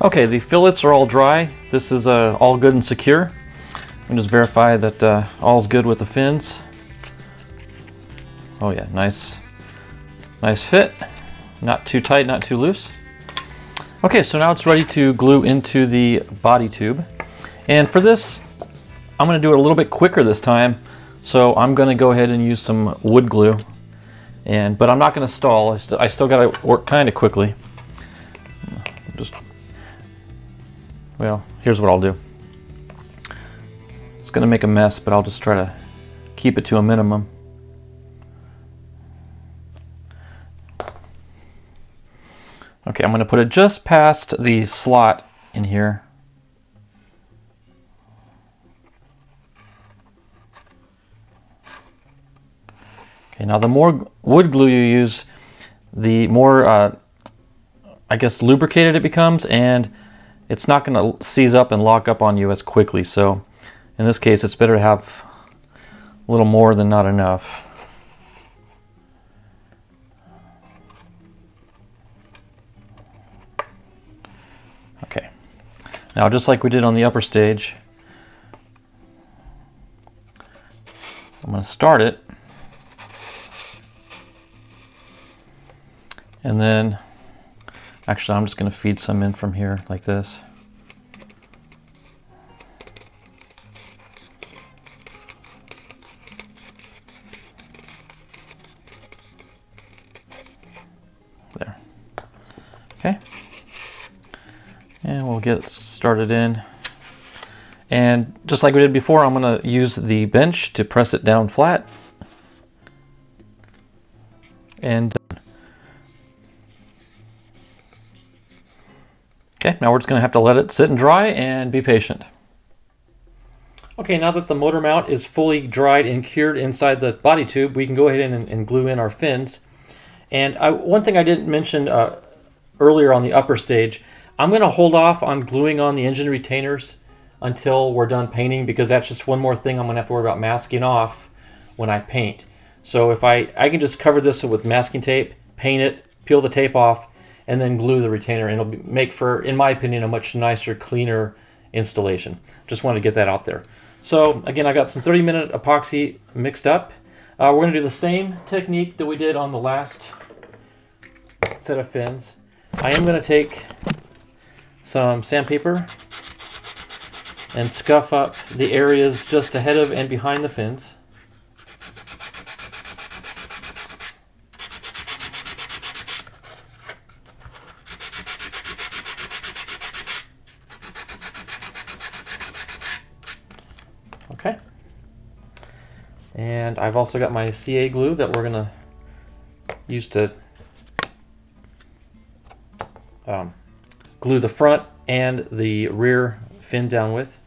Okay, the fillets are all dry. This is all good and secure. Let me just verify that all's good with the fins. Oh yeah, nice fit. Not too tight, not too loose. Okay, so now it's ready to glue into the body tube. And for this, I'm going to do it a little bit quicker this time. So I'm going to go ahead and use some wood glue. But I'm not going to stall. I still got to work kind of quickly. Well, here's what I'll do. It's going to make a mess, but I'll just try to keep it to a minimum. Okay, I'm going to put it just past the slot in here. Okay, now the more wood glue you use, the more, I guess, lubricated it becomes, and it's not going to seize up and lock up on you as quickly. So in this case, it's better to have a little more than not enough. Okay. Now, just like we did on the upper stage, I'm going to start it. And then, actually, I'm just going to feed some in from here like this. There. Okay. And we'll get started in. And just like we did before, I'm going to use the bench to press it down flat. And okay, now we're just going to have to let it sit and dry and be patient. Okay, now that the motor mount is fully dried and cured inside the body tube, we can go ahead and glue in our fins. And one thing I didn't mention earlier on the upper stage, I'm going to hold off on gluing on the engine retainers until we're done painting, because that's just one more thing I'm going to have to worry about masking off when I paint. So if I can just cover this with masking tape, paint it, peel the tape off, and then glue the retainer, and it'll make for, in my opinion, a much nicer, cleaner installation. Just wanted to get that out there. So again, I got some 30-minute epoxy mixed up. We're going to do the same technique that we did on the last set of fins. I am going to take some sandpaper and scuff up the areas just ahead of and behind the fins. Okay. And I've also got my CA glue that we're going to use to glue the front and the rear fin down with.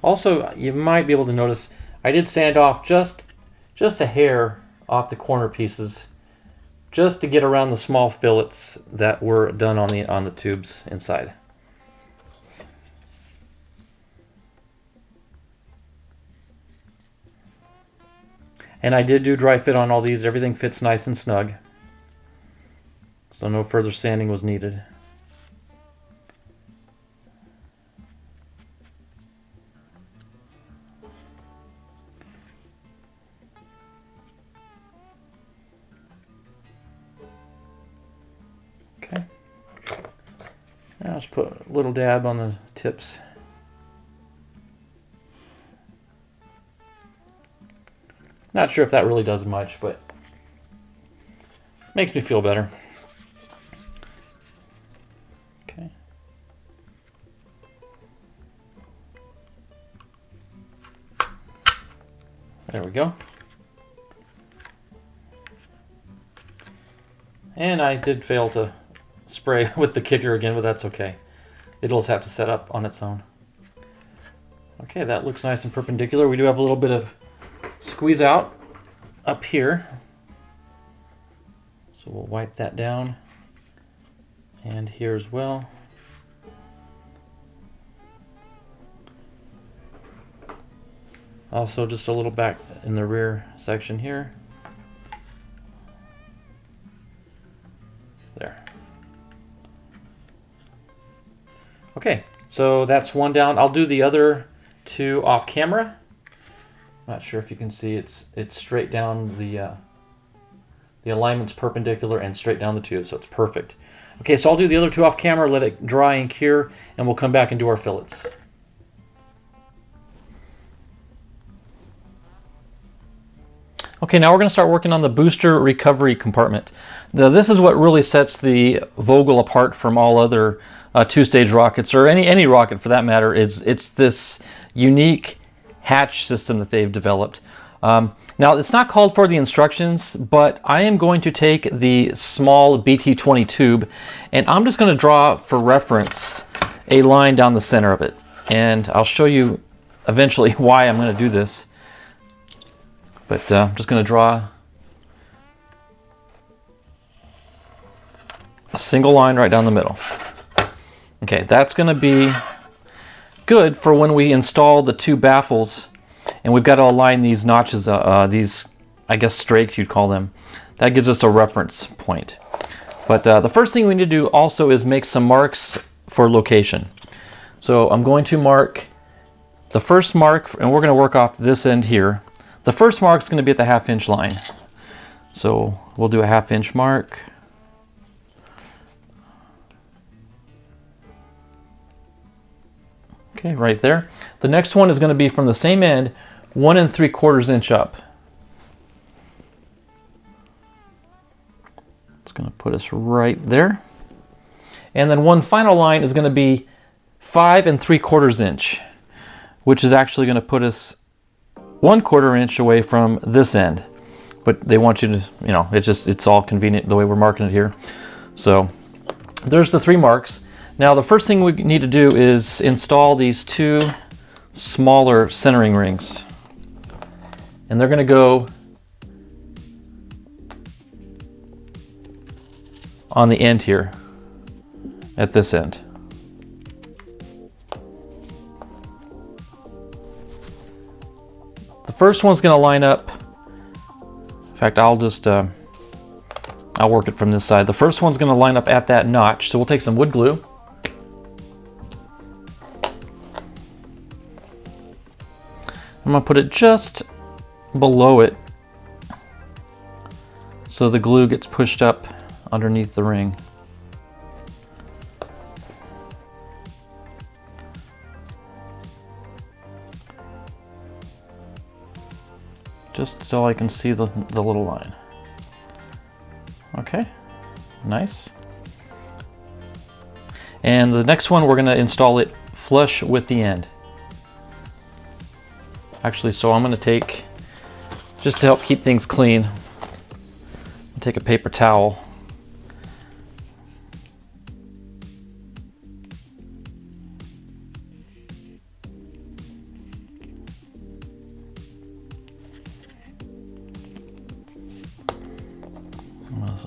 Also, you might be able to notice I did sand off just a hair off the corner pieces just to get around the small fillets that were done on the tubes inside. And I did do dry fit on all these. Everything fits nice and snug, so no further sanding was needed. Okay. Now let's put a little dab on the tips. Not sure if that really does much, but makes me feel better. Okay. There we go. And I did fail to spray with the kicker again, but that's okay. It'll just have to set up on its own. Okay, that looks nice and perpendicular. We do have a little bit of squeeze out up here. So we'll wipe that down. And here as well. Also just a little back in the rear section here. There. Okay, so that's one down. I'll do the other two off camera. Not sure if you can see, it's straight down the alignment's perpendicular and straight down the tube, so it's perfect. Okay, so I'll do the other two off camera, let it dry and cure, and we'll come back and do our fillets. Okay, now we're going to start working on the booster recovery compartment. Now, this is what really sets the Vogel apart from all other two-stage rockets, or any rocket for that matter. It's this unique hatch system that they've developed. Now, it's not called for the instructions, but I am going to take the small BT-20 tube, and I'm just going to draw, for reference, a line down the center of it. And I'll show you eventually why I'm going to do this. But I'm just going to draw a single line right down the middle. Okay, that's going to be good for when we install the two baffles, and we've got to align these notches, these, I guess, strakes you'd call them. That gives us a reference point. But the first thing we need to do also is make some marks for location. So I'm going to mark the first mark, and we're going to work off this end here. The first mark is going to be at the 1/2 inch line. So we'll do a 1/2 inch mark. Okay, right there. The next one is going to be from the same end, 1 3/4 inch up. It's going to put us right there. And then one final line is going to be 5 3/4 inch, which is actually going to put us 1/4 inch away from this end. But they want you to, you know, it's all convenient the way we're marking it here. So there's the 3 marks. Now the first thing we need to do is install these 2 smaller centering rings. And they're going to go on the end here, at this end. The first one's going to line up. In fact, I'll work it from this side. The first one's going to line up at that notch. So we'll take some wood glue. I'm going to put it just below it so the glue gets pushed up underneath the ring. Just so I can see the little line. Okay, nice. And the next one, we're going to install it flush with the end. Actually, so I'm going to take, just to help keep things clean, I'll take a paper towel.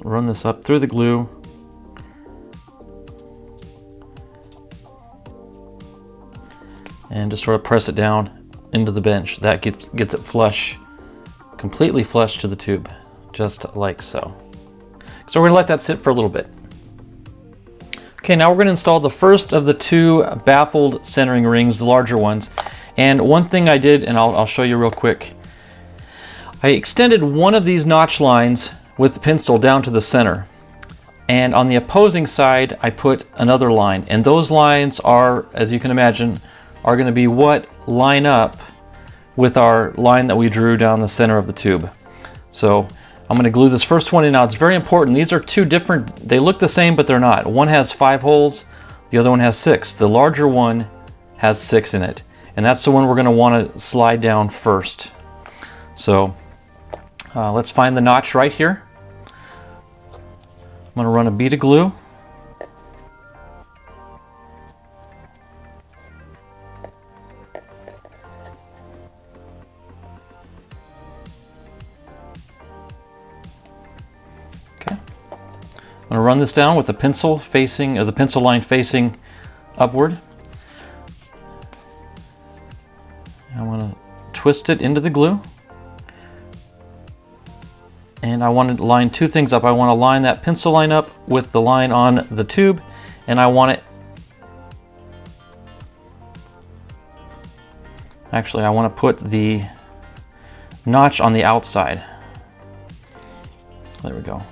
run this up through the glue. And just sort of press it down into the bench. That gets it flush, completely flush to the tube, just like so. So we're gonna let that sit for a little bit. Okay, now we're gonna install the first of the two baffled centering rings, the larger ones. And one thing I did, and I'll show you real quick, I extended one of these notch lines with the pencil down to the center. And on the opposing side, I put another line. And those lines are, as you can imagine, are going to be what line up with our line that we drew down the center of the tube. So I'm going to glue this first one in. Now it's very important. These are two different, they look the same, but they're not. One has 5 holes, the other one has 6. The larger one has 6 in it. And that's the one we're going to want to slide down first. So let's find the notch right here. I'm going to run a bead of glue. I'm going to run this down with the pencil facing, or the pencil line facing upward. I'm going to twist it into the glue. And I want to line two things up. I want to line that pencil line up with the line on the tube, and I want it, actually I want to put the notch on the outside. There we go.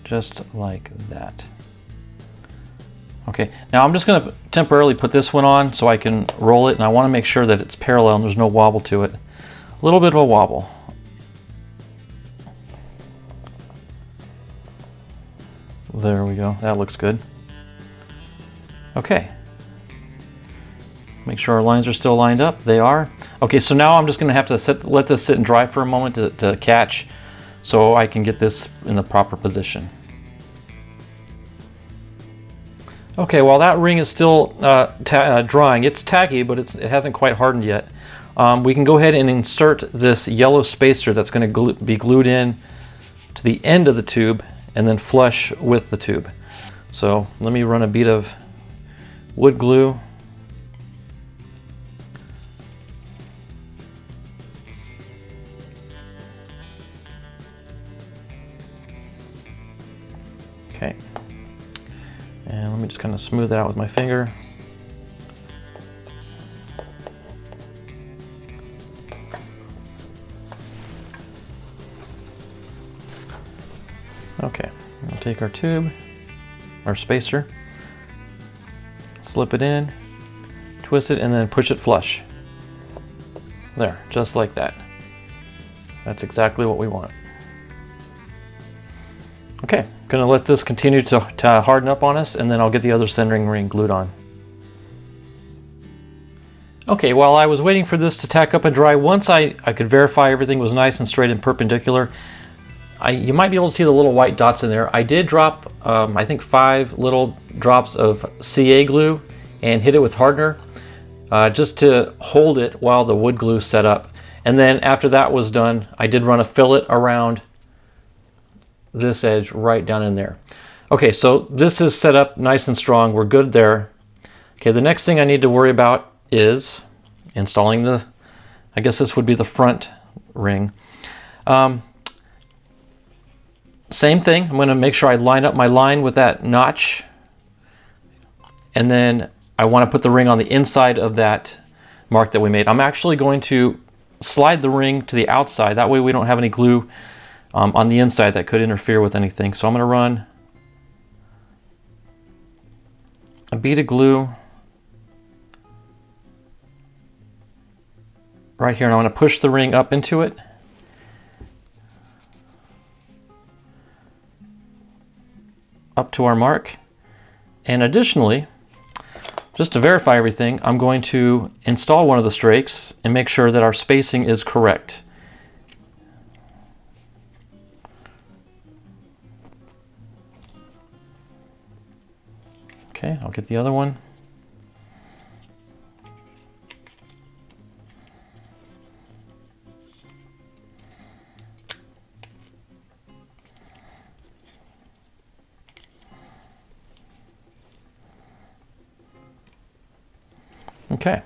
Just like that. Okay, now I'm just going to temporarily put this one on so I can roll it, and I want to make sure that it's parallel and there's no wobble to it. A little bit of a wobble. There we go, that looks good. Okay. Make sure our lines are still lined up. They are. Okay, so now I'm just going to have to let this sit and dry for a moment to catch, so I can get this in the proper position. Okay, while that ring is still drying, it's tacky, but it hasn't quite hardened yet. We can go ahead and insert this yellow spacer that's going to be glued in to the end of the tube and then flush with the tube. So let me run a bead of wood glue. Okay. And let me just kind of smooth it out with my finger. Okay, we'll take our tube, our spacer, slip it in, twist it, and then push it flush. There, just like that. That's exactly what we want. Okay, gonna let this continue to harden up on us, and then I'll get the other centering ring glued on. Okay, while I was waiting for this to tack up and dry, once I could verify everything was nice and straight and perpendicular, you might be able to see the little white dots in there. I did drop, I think 5 little drops of CA glue and hit it with hardener just to hold it while the wood glue set up. And then after that was done, I did run a fillet around this edge right down in there. Okay, so this is set up nice and strong. We're good there. Okay, the next thing I need to worry about is installing the, I guess this would be the front ring. Same thing, I'm going to make sure I line up my line with that notch, and then I want to put the ring on the inside of that mark that we made. I'm actually going to slide the ring to the outside, that way we don't have any glue on the inside that could interfere with anything. So I'm going to run a bead of glue right here, and I'm going to push the ring up into it. Up to our mark. And additionally, just to verify everything, I'm going to install one of the strakes and make sure that our spacing is correct. Okay, I'll get the other one. Okay.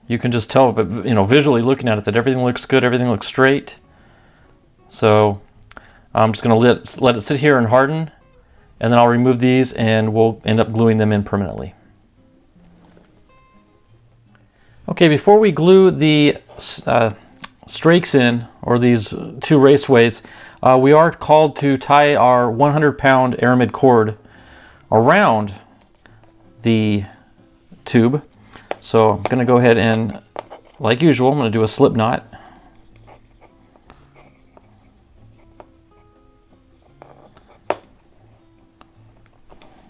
You can just tell, but visually looking at it, that everything looks good, everything looks straight. So I'm just going to let it sit here and harden, and then I'll remove these and we'll end up gluing them in permanently. Okay, before we glue the strakes in, or these two raceways, we are called to tie our 100-pound aramid cord around the tube. So I'm going to go ahead and, like usual, I'm going to do a slip knot.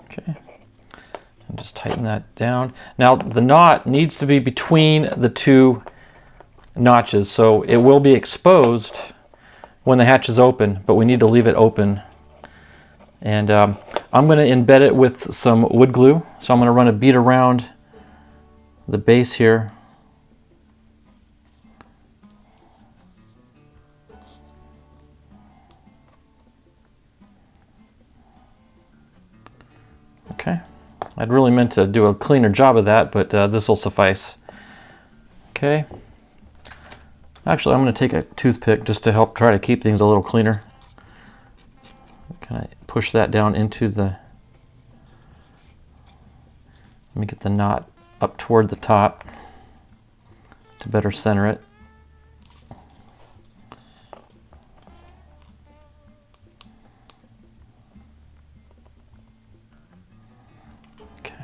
Okay, and just tighten that down. Now the knot needs to be between the two notches, so it will be exposed when the hatch is open, but we need to leave it open. And I'm going to embed it with some wood glue, so I'm going to run a bead around the base here. Okay, I'd really meant to do a cleaner job of that, but this will suffice. Okay, actually I'm going to take a toothpick just to help try to keep things a little cleaner. Kind of push that down into the, let me get the knot up toward the top to better center it. Okay.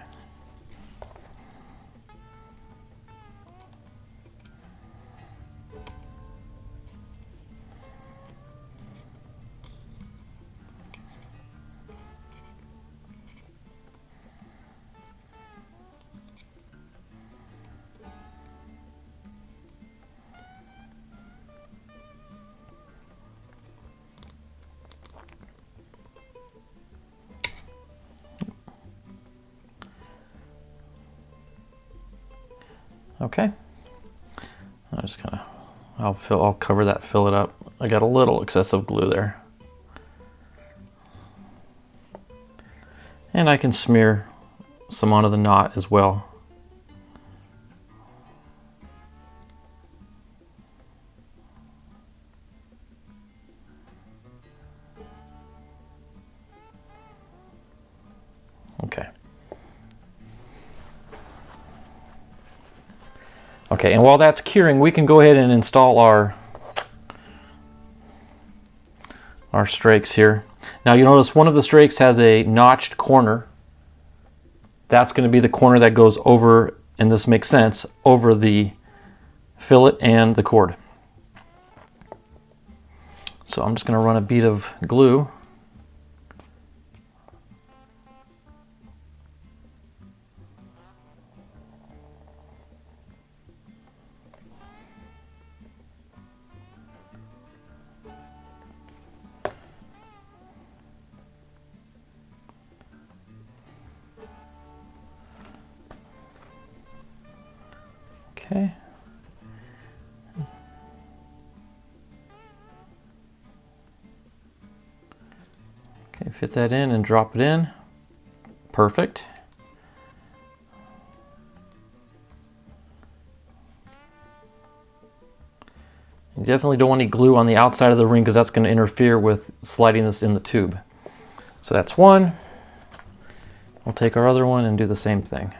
Okay, I just kind of, I'll cover that, fill it up. I got a little excessive glue there. And I can smear some onto the knot as well. Okay. Okay, and while that's curing, we can go ahead and install our strakes here. Now you notice one of the strakes has a notched corner. That's going to be the corner that goes over, and this makes sense, over the fillet and the cord. So I'm just going to run a bead of glue. Okay. Okay, fit that in and drop it in. Perfect. You definitely don't want any glue on the outside of the ring because that's going to interfere with sliding this in the tube. So that's one. We'll take our other one and do the same thing.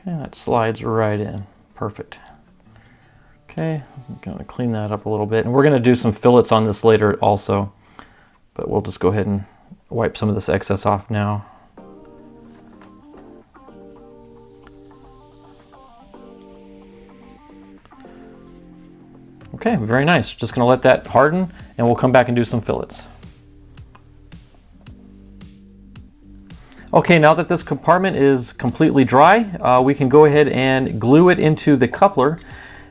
And that slides right in. Perfect. Okay, I'm going to clean that up a little bit. And we're going to do some fillets on this later also. But we'll just go ahead and wipe some of this excess off now. Okay, very nice. Just going to let that harden and we'll come back and do some fillets. Okay, now that this compartment is completely dry, we can go ahead and glue it into the coupler.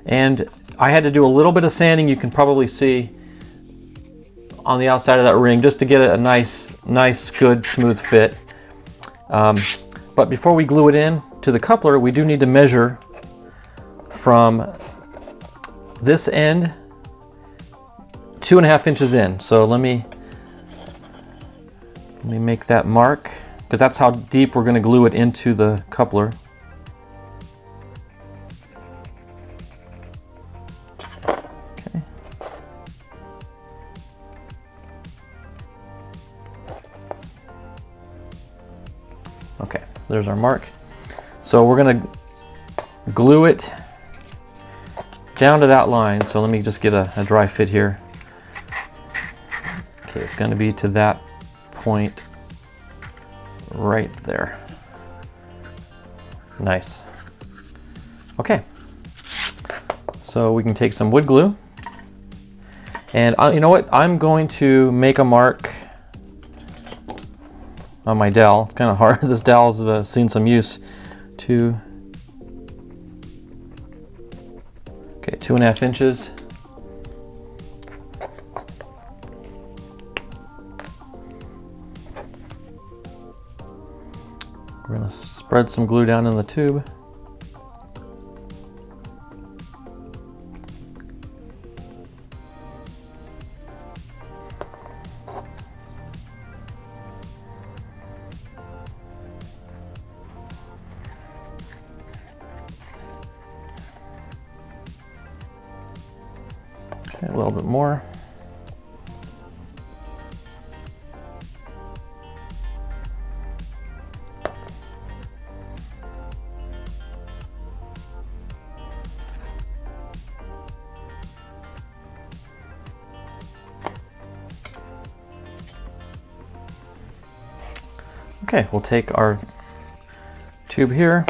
And I had to do a little bit of sanding, you can probably see on the outside of that ring, just to get a nice, good, smooth fit. But before we glue it in to the coupler, we do need to measure from this end 2.5 inches in. So let me make that mark, because that's how deep we're going to glue it into the coupler. Okay. Okay, there's our mark. So we're going to glue it down to that line. So let me just get a dry fit here. Okay, it's going to be to that point right there. Nice. Okay, so we can take some wood glue, and you know what, I'm going to make a mark on my dowel. It's kind of hard. This dowel's seen some use. 2.5 inches. We're going to spread some glue down in the tube. Okay, a little bit more. Okay, we'll take our tube here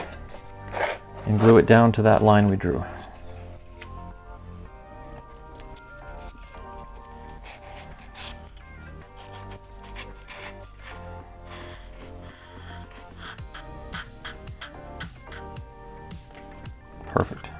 and glue it down to that line we drew. Perfect.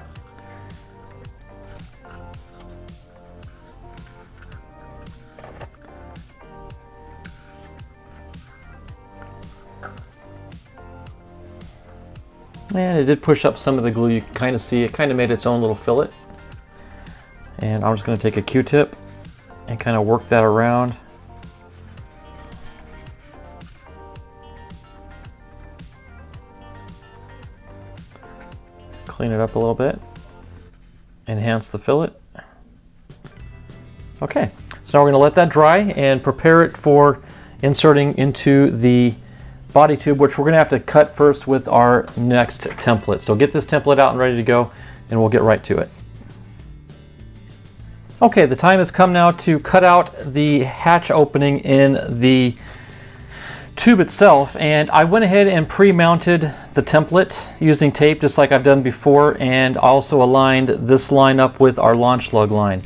And it did push up some of the glue. You can kind of see it kind of made its own little fillet. And I'm just going to take a Q-tip and kind of work that around. Clean it up a little bit. Enhance the fillet. Okay, so now we're going to let that dry and prepare it for inserting into the body tube, which we're going to have to cut first with our next template. So get this template out and ready to go, and we'll get right to it. Okay, the time has come now to cut out the hatch opening in the tube itself, and I went ahead and pre-mounted the template using tape just like I've done before, and also aligned this line up with our launch lug line.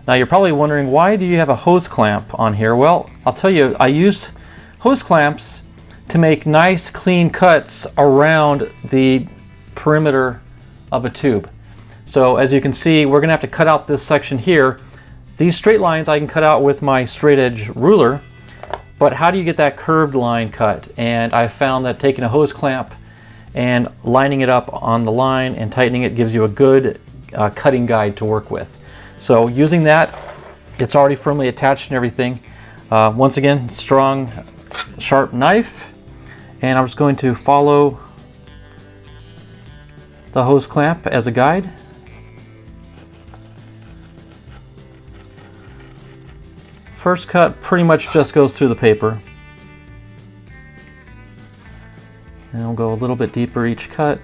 Now you're probably wondering, why do you have a hose clamp on here? Well, I'll tell you, I used hose clamps to make nice clean cuts around the perimeter of a tube. So as you can see, we're gonna have to cut out this section here. These straight lines I can cut out with my straight edge ruler, but how do you get that curved line cut? And I found that taking a hose clamp and lining it up on the line and tightening it gives you a good cutting guide to work with. So using that, it's already firmly attached and everything. Once again, strong, sharp knife. And I'm just going to follow the hose clamp as a guide. First cut pretty much just goes through the paper. And we'll go a little bit deeper each cut.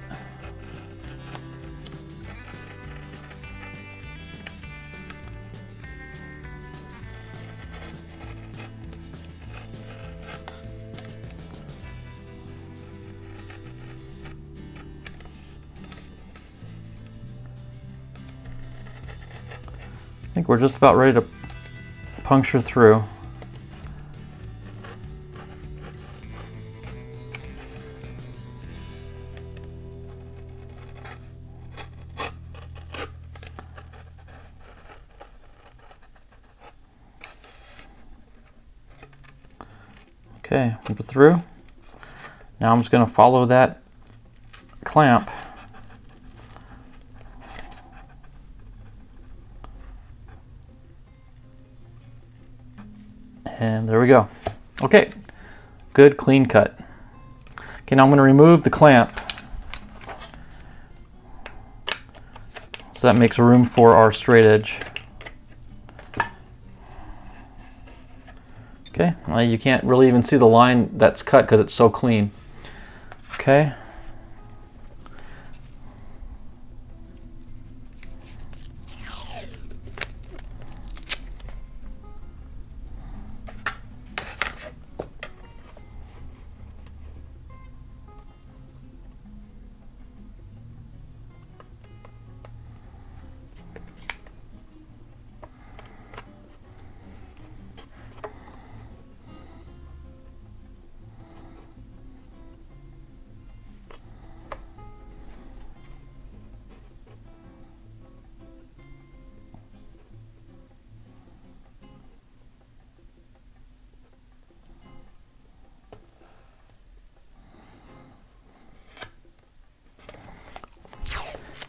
I think we're just about ready to puncture through. Okay, put it through. Now I'm just going to follow that clamp. And there we go. Okay, good clean cut. Okay, now I'm going to remove the clamp. So that makes room for our straight edge. Okay, well, you can't really even see the line that's cut because it's so clean. Okay.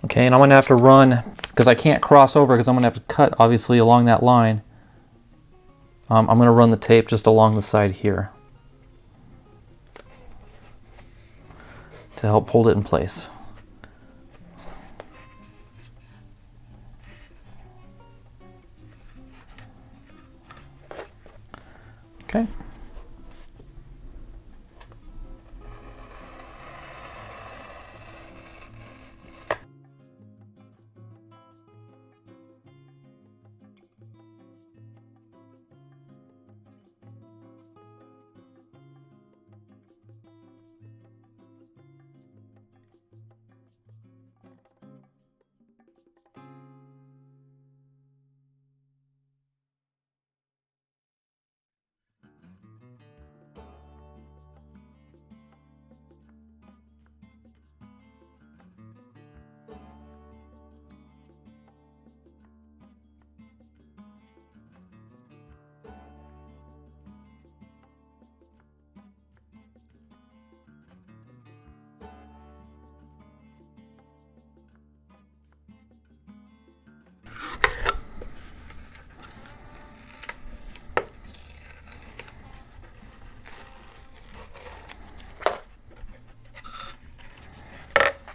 Okay, and I'm going to have to run, because I can't cross over because I'm going to have to cut, obviously, along that line. I'm going to run the tape just along the side here to help hold it in place. Okay.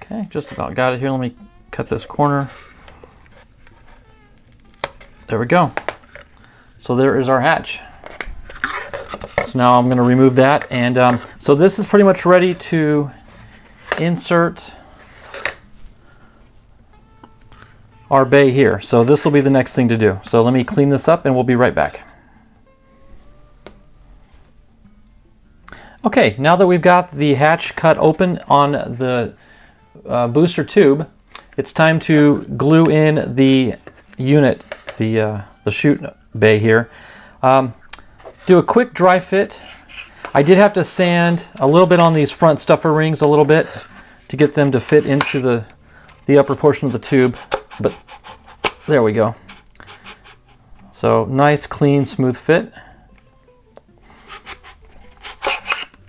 Okay, just about got it here. Let me cut this corner. There we go. So there is our hatch. So now I'm going to remove that, and so this is pretty much ready to insert our bay here. So this will be the next thing to do. So let me clean this up and we'll be right back. Okay, now that we've got the hatch cut open on the booster tube, it's time to glue in the unit, the chute bay here. Do a quick dry fit. I did have to sand a little bit on these front stuffer rings a little bit to get them to fit into the upper portion of the tube, but there we go. So nice, clean, smooth fit.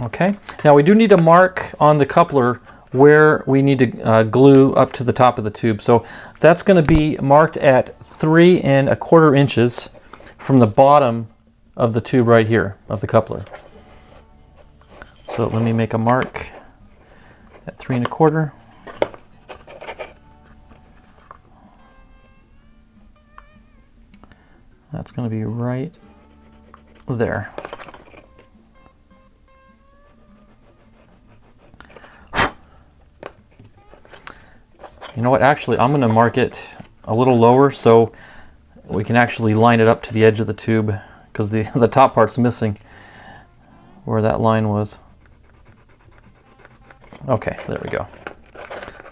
Okay, now we do need to mark on the coupler where we need to glue up to the top of the tube. So that's going to be marked at 3 1/4 inches from the bottom of the tube right here of the coupler. So let me make a mark at 3 1/4. That's going to be right there. You know what, actually I'm going to mark it a little lower so we can actually line it up to the edge of the tube, because the top part's missing where that line was. Okay, there we go.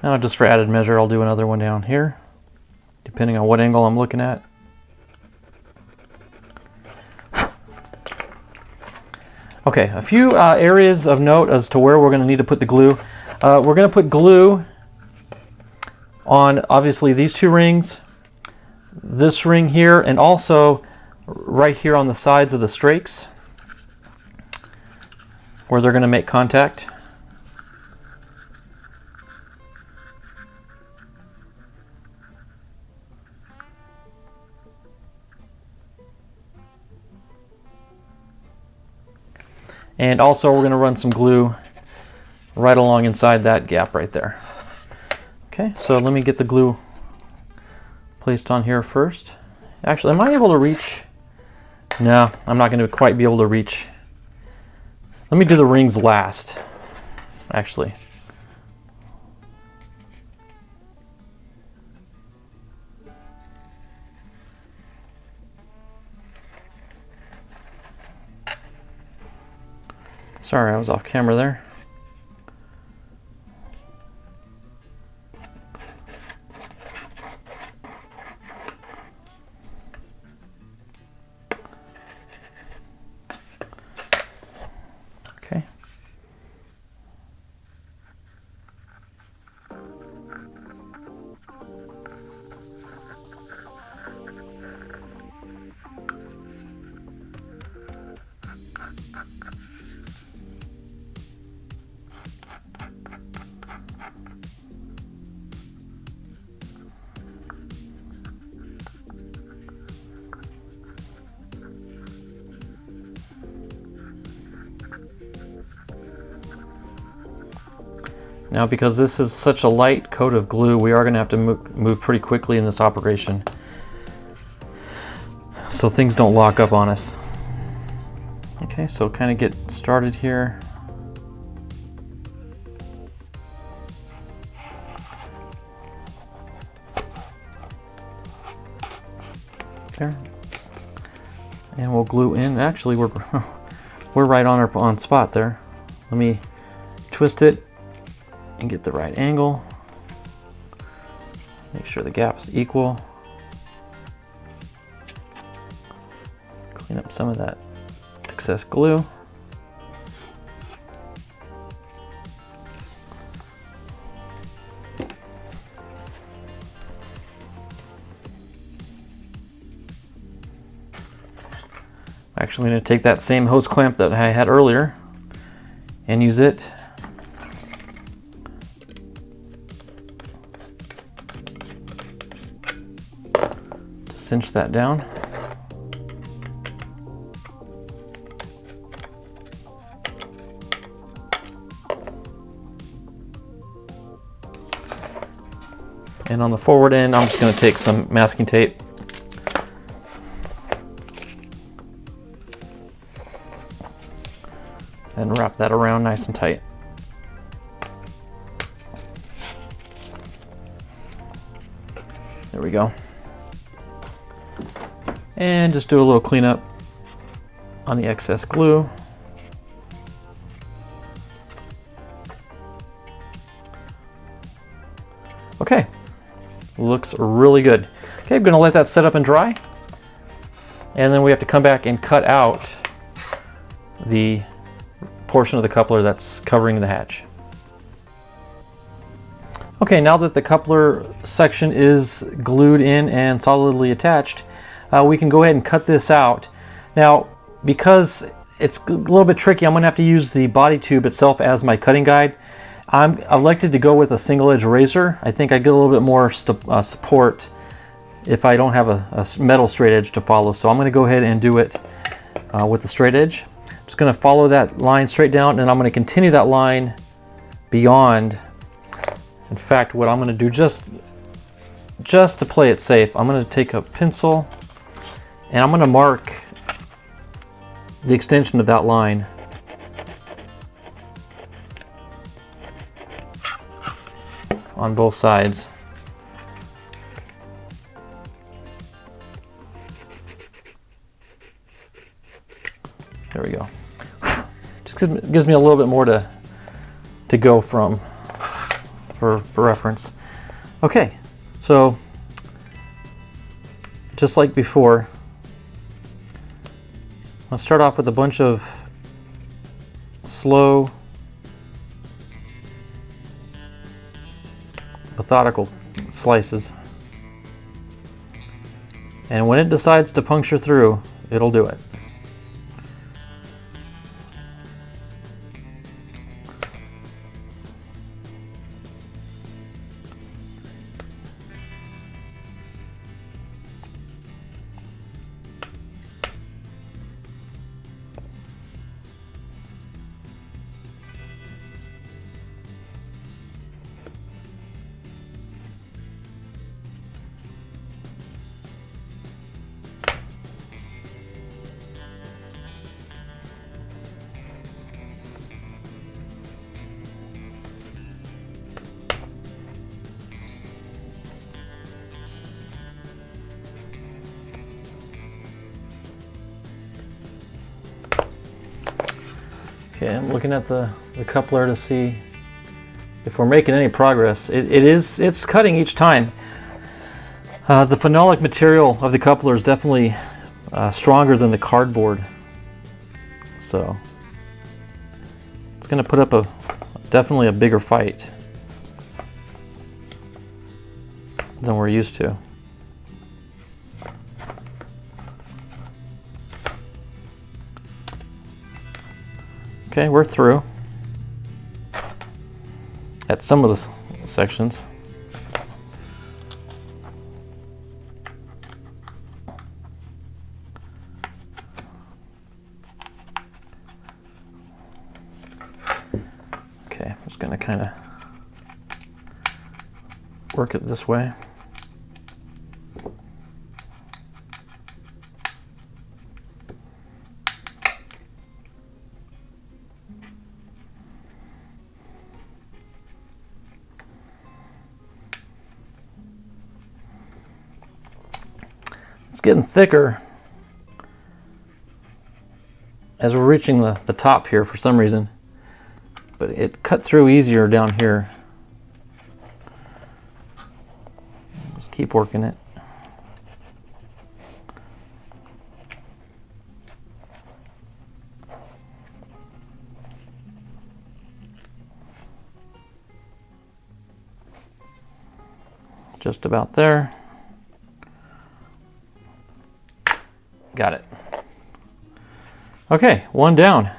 Now just for added measure, I'll do another one down here, depending on what angle I'm looking at. Okay, a few areas of note as to where we're going to need to put the glue. We're going to put glue on obviously these 2 rings, this ring here, and also right here on the sides of the strakes. where they're going to make contact. And also we're going to run some glue right along inside that gap right there. Okay, so let me get the glue placed on here first. Actually, am I able to reach? No, I'm not going to quite be able to reach. Let me do the rings last, actually. Sorry, I was off camera there. Okay. Now, because this is such a light coat of glue, we are going to have to move pretty quickly in this operation, so things don't lock up on us. Okay, so kind of get started here. There. And we'll glue in. Actually, we're right on spot there. Let me twist it and get the right angle. Make sure the gap's equal. Clean up some of that excess glue. Actually, I'm going to take that same hose clamp that I had earlier and use it to cinch that down. And on the forward end, I'm just going to take some masking tape and wrap that around nice and tight. There we go. And just do a little cleanup on the excess glue. Okay, looks really good. Okay, I'm gonna let that set up and dry. And then we have to come back and cut out the portion of the coupler that's covering the hatch. Okay, now that the coupler section is glued in and solidly attached, we can go ahead and cut this out. Now, because it's a little bit tricky, I'm gonna have to use the body tube itself as my cutting guide. I'm elected to go with a single edge razor. I think I get a little bit more support if I don't have a metal straight edge to follow. So I'm gonna go ahead and do it with the straight edge. I'm just going to follow that line straight down, and I'm going to continue that line beyond. In fact, what I'm going to do just to play it safe, I'm going to take a pencil and I'm going to mark the extension of that line. On both sides. There we go. Just gives me a little bit more to go from for reference. Okay, so just like before, let's start off with a bunch of slow, methodical slices. And when it decides to puncture through, it'll do it. Okay, I'm looking at the coupler to see if we're making any progress. It's cutting each time. The phenolic material of the coupler is definitely stronger than the cardboard, so it's going to put up definitely a bigger fight than we're used to. Okay, we're through at some of the sections. Okay, I'm just going to kind of work it this way. It's getting thicker as we're reaching the top here for some reason, but it cut through easier down here. Just keep working it. Just about there. Got it. Okay, one down.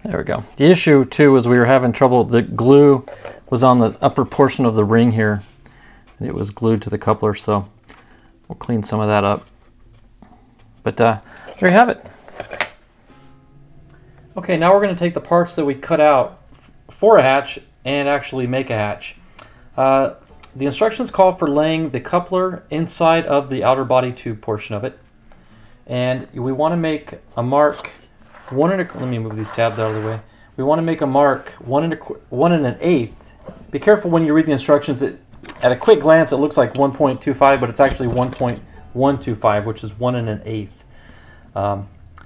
There we go. The issue too was we were having trouble. The glue was on the upper portion of the ring here, and it was glued to the coupler, so we'll clean some of that up. But there you have it. Okay, now we're going to take the parts that we cut out for a hatch and actually make a hatch. The instructions call for laying the coupler inside of the outer body tube portion of it, and we want to make a mark. Let me move these tabs out of the way. We want to make a mark 1 1/8. Be careful when you read the instructions. At a quick glance, it looks like 1.25, but it's actually 1.125, which is 1 1/8.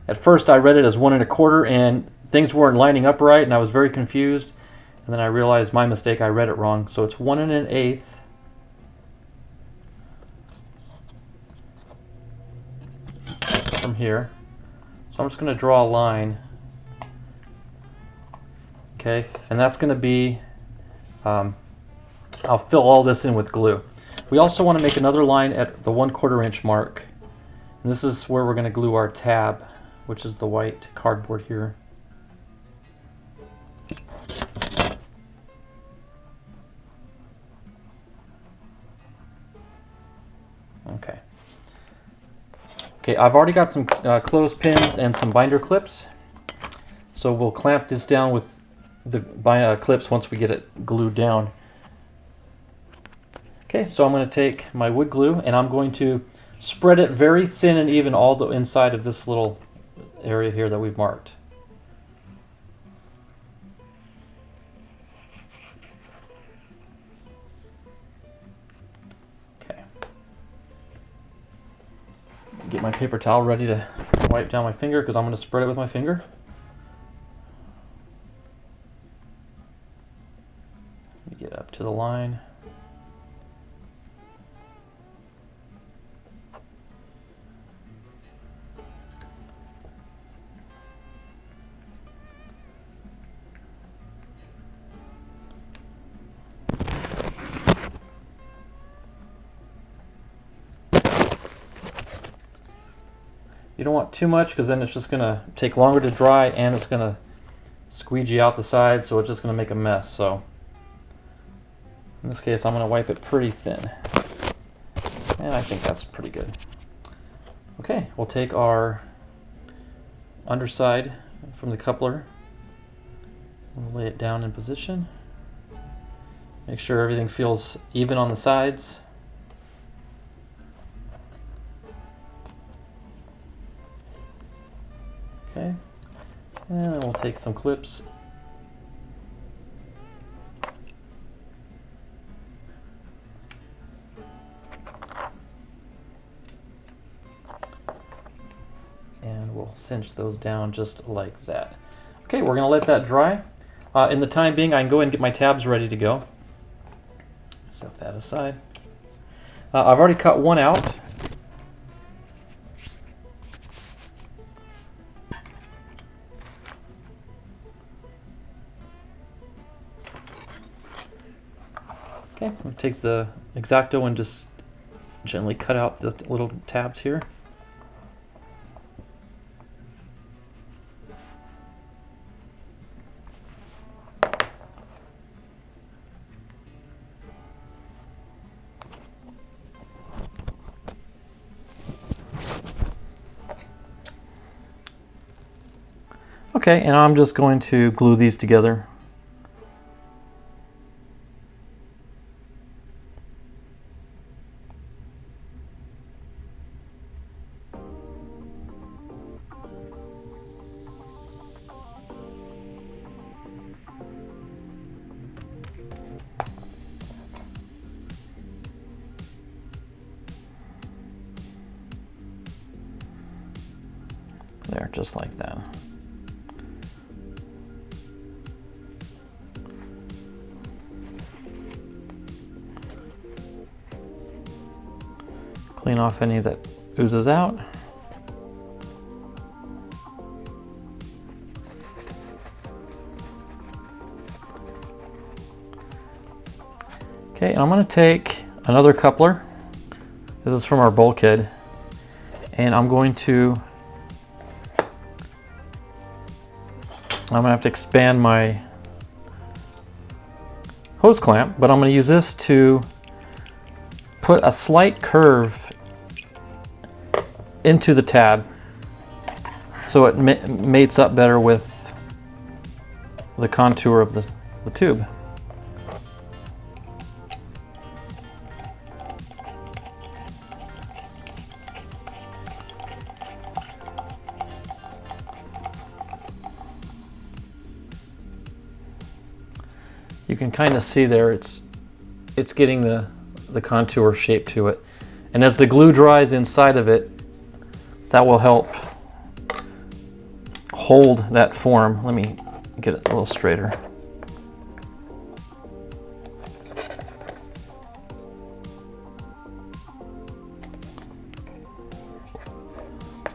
At first, I read it as 1 1/4, and things weren't lining up right, and I was very confused. And then I realized my mistake. I read it wrong, so it's 1 1/8. From here. So I'm just going to draw a line, okay, and that's going to be, I'll fill all this in with glue. We also want to make another line at the 1/4 inch mark, and this is where we're going to glue our tab, which is the white cardboard here. Okay. Okay, I've already got some clothespins and some binder clips, so we'll clamp this down with the clips once we get it glued down. Okay, so I'm going to take my wood glue and I'm going to spread it very thin and even all the inside of this little area here that we've marked. Get my paper towel ready to wipe down my finger because I'm going to spread it with my finger. Get up to the line. You don't want too much because then it's just going to take longer to dry and it's going to squeegee out the side, so it's just going to make a mess. So in this case, I'm going to wipe it pretty thin. And I think that's pretty good. Okay, we'll take our underside from the coupler. We'll lay it down in position. Make sure everything feels even on the sides. Okay, and then we'll take some clips. And we'll cinch those down just like that. Okay, we're going to let that dry. In the time being, I can go ahead and get my tabs ready to go. Set that aside. I've already cut one out. Okay, we'll take the X-Acto and just gently cut out the little tabs here. Okay, and I'm just going to glue these together. There, just like that. Clean off any that oozes out. Okay, and I'm going to take another coupler. This is from our bulkhead, and I'm going to have to expand my hose clamp, but I'm going to use this to put a slight curve into the tab so it mates up better with the contour of the tube. You can kind of see there it's getting the contour shape to it. And as the glue dries inside of it, that will help hold that form. Let me get it a little straighter.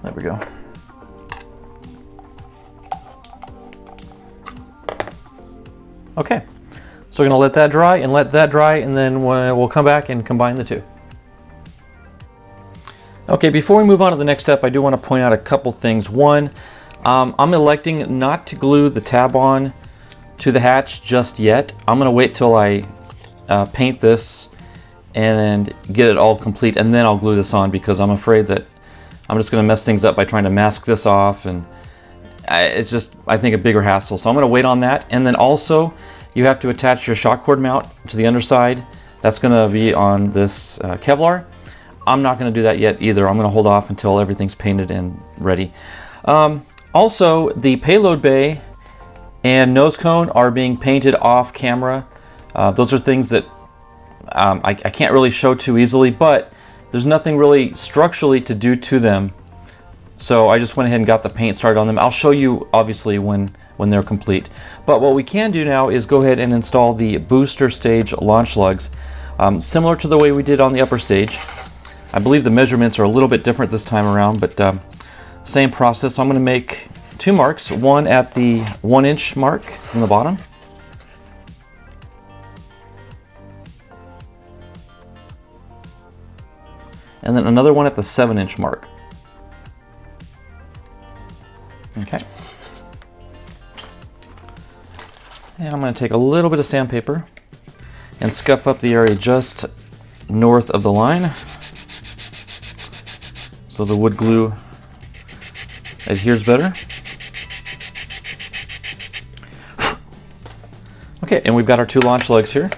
There we go. Okay, so we're going to let that dry and then we'll come back and combine the two. Okay, before we move on to the next step, I do want to point out a couple things. One, I'm electing not to glue the tab on to the hatch just yet. I'm going to wait till I paint this and get it all complete, and then I'll glue this on, because I'm afraid that I'm just going to mess things up by trying to mask this off, and it's just, I think, a bigger hassle. So I'm going to wait on that. And then also, you have to attach your shock cord mount to the underside. That's going to be on this Kevlar. I'm not going to do that yet either. I'm going to hold off until everything's painted and ready. Also, the payload bay and nose cone are being painted off camera. Those are things that I can't really show too easily, but there's nothing really structurally to do to them. So I just went ahead and got the paint started on them. I'll show you obviously when they're complete. But what we can do now is go ahead and install the booster stage launch lugs. Similar to the way we did on the upper stage. I believe the measurements are a little bit different this time around, but same process. So I'm going to make two marks, one at the 1-inch mark from the bottom. And then another one at the 7-inch mark. And I'm going to take a little bit of sandpaper and scuff up the area just north of the line so the wood glue adheres better. Okay, and we've got our 2 launch lugs here.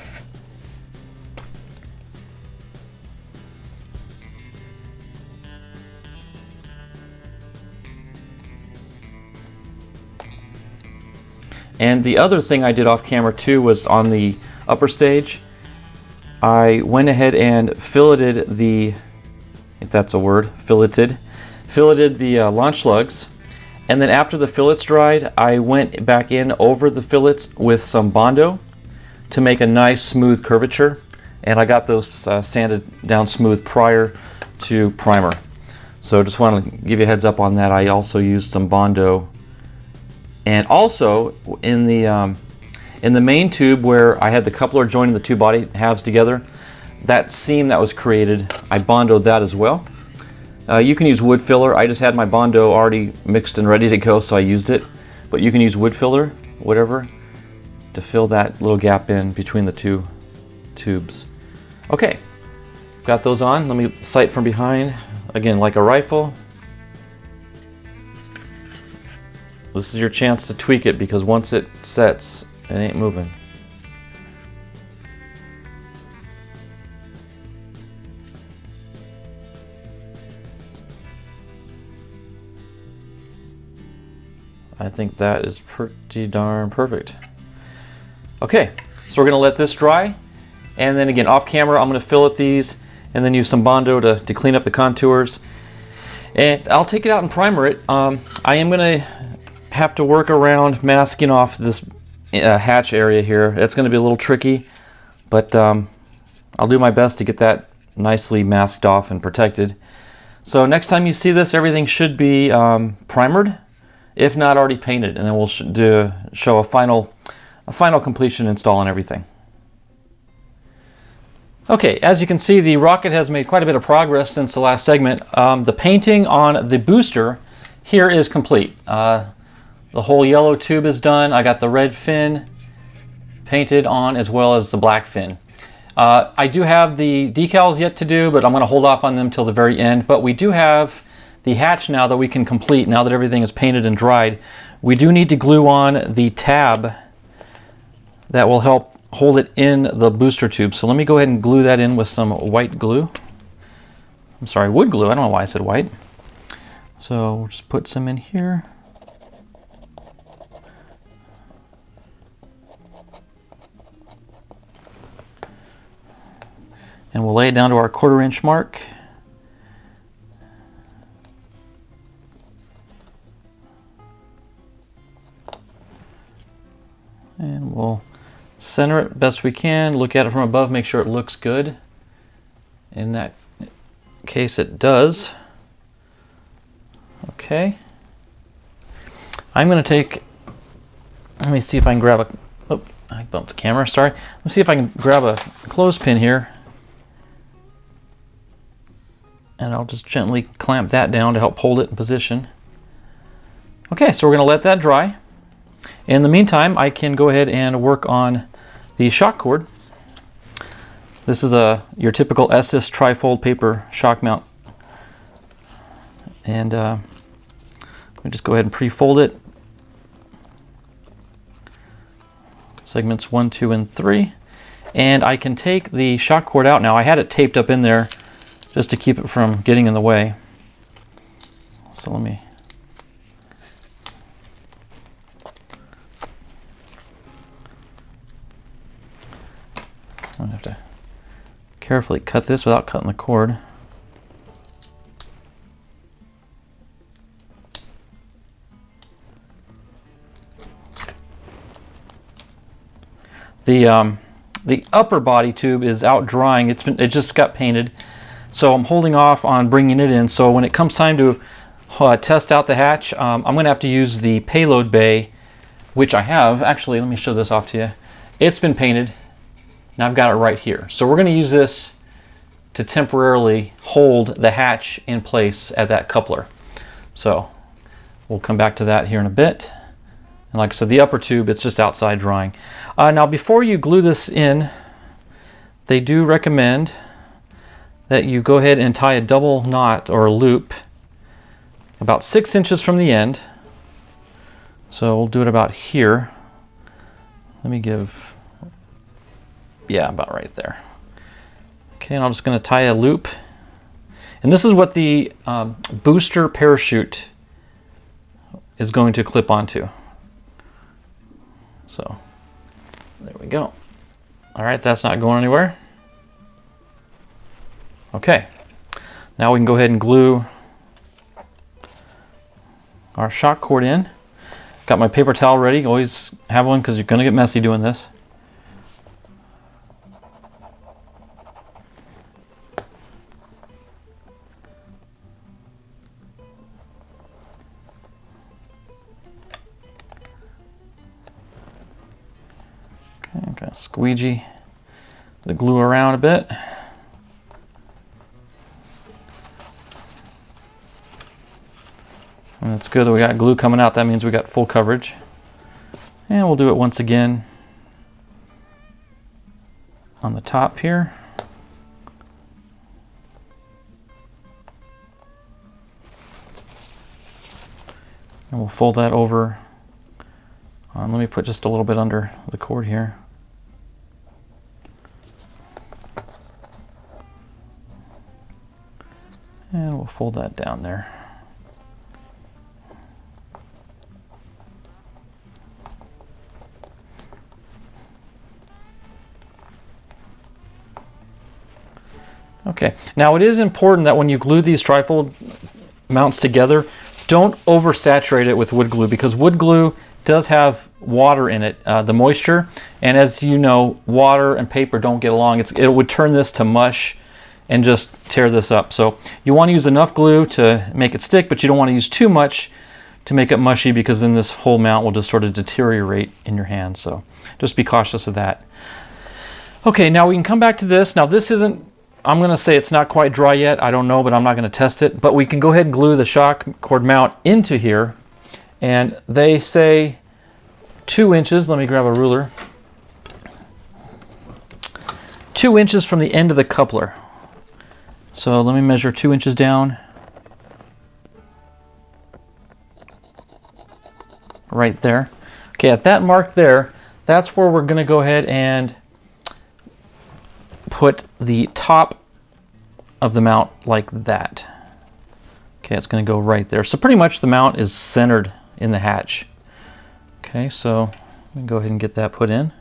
And the other thing I did off camera too was on the upper stage, I went ahead and filleted the, if that's a word, filleted the launch lugs. And then after the fillets dried, I went back in over the fillets with some Bondo to make a nice smooth curvature. And I got those sanded down smooth prior to primer. So just want to give you a heads up on that. I also used some Bondo. And also in the main tube where I had the coupler joining the 2 body halves together, that seam that was created, I Bondoed that as well. You can use wood filler. I just had my Bondo already mixed and ready to go, so I used it. But you can use wood filler, whatever, to fill that little gap in between the 2 tubes. Okay, got those on. Let me sight from behind, again like a rifle. This is your chance to tweak it because once it sets, it ain't moving. I think that is pretty darn perfect. Okay, so we're gonna let this dry. And then again, off camera, I'm gonna fillet these and then use some Bondo to clean up the contours. And I'll take it out and primer it. I am gonna have to work around masking off this hatch area here. It's going to be a little tricky, but I'll do my best to get that nicely masked off and protected. So next time you see this, everything should be primered, if not already painted, and then we'll show a final completion install on everything. Okay, as you can see, the rocket has made quite a bit of progress since the last segment. The painting on the booster here is complete. The whole yellow tube is done. I got the red fin painted on as well as the black fin. I do have the decals yet to do, but I'm going to hold off on them till the very end. But we do have the hatch now that we can complete now that everything is painted and dried. We do need to glue on the tab that will help hold it in the booster tube. So let me go ahead and glue that in with some white glue. I'm sorry, wood glue. I don't know why I said white. So we'll just put some in here. And we'll lay it down to our 1/4 inch mark. And we'll center it best we can, look at it from above, make sure it looks good. In that case it does. Okay. I'm going to take, let me see if I can grab a, oh, I bumped the camera, sorry. Let's see if I can grab a clothespin here. And I'll just gently clamp that down to help hold it in position. Okay, so we're going to let that dry. In the meantime, I can go ahead and work on the shock cord. This is your typical Estes trifold paper shock mount. And we just go ahead and pre-fold it. Segments 1, 2, and 3. And I can take the shock cord out now. I had it taped up in there just to keep it from getting in the way. So let me, I'm gonna have to carefully cut this without cutting the cord. The upper body tube is out drying. It just got painted. So I'm holding off on bringing it in. So when it comes time to test out the hatch, I'm going to have to use the Payload Bay, which I have. Actually, let me show this off to you. It's been painted. Now I've got it right here. So we're going to use this to temporarily hold the hatch in place at that coupler. So we'll come back to that here in a bit. And like I said, the upper tube, it's just outside drying. Now before you glue this in, they do recommend that you go ahead and tie a double knot or a loop about 6 inches from the end. So we'll do it about here. Let me give, yeah, about right there. Okay, and I'm just going to tie a loop. And this is what the booster parachute is going to clip onto. So there we go. All right, that's not going anywhere. Okay, now we can go ahead and glue our shock cord in. Got my paper towel ready. Always have one because you're going to get messy doing this. Okay, I'm going to squeegee the glue around a bit. And it's good that we got glue coming out. That means we got full coverage. And we'll do it once again on the top here. And we'll fold that over. Let me put just a little bit under the cord here. And we'll fold that down there. Okay, now it is important that when you glue these trifold mounts together, don't oversaturate it with wood glue, because wood glue does have water in it, the moisture, and as you know, water and paper don't get along. It would turn this to mush and just tear this up. So you want to use enough glue to make it stick, but you don't want to use too much to make it mushy, because then this whole mount will just sort of deteriorate in your hand. So just be cautious of that. Okay, now we can come back to this. Now this isn't, I'm going to say it's not quite dry yet. I don't know, but I'm not going to test it. But we can go ahead and glue the shock cord mount into here. And they say 2 inches. Let me grab a ruler. 2 inches from the end of the coupler. So let me measure 2 inches down. Right there. Okay, at that mark there, that's where we're going to go ahead and put the top of the mount like that. Okay, it's going to go right there. So pretty much the mount is centered in the hatch. Okay, so we can go ahead and get that put in.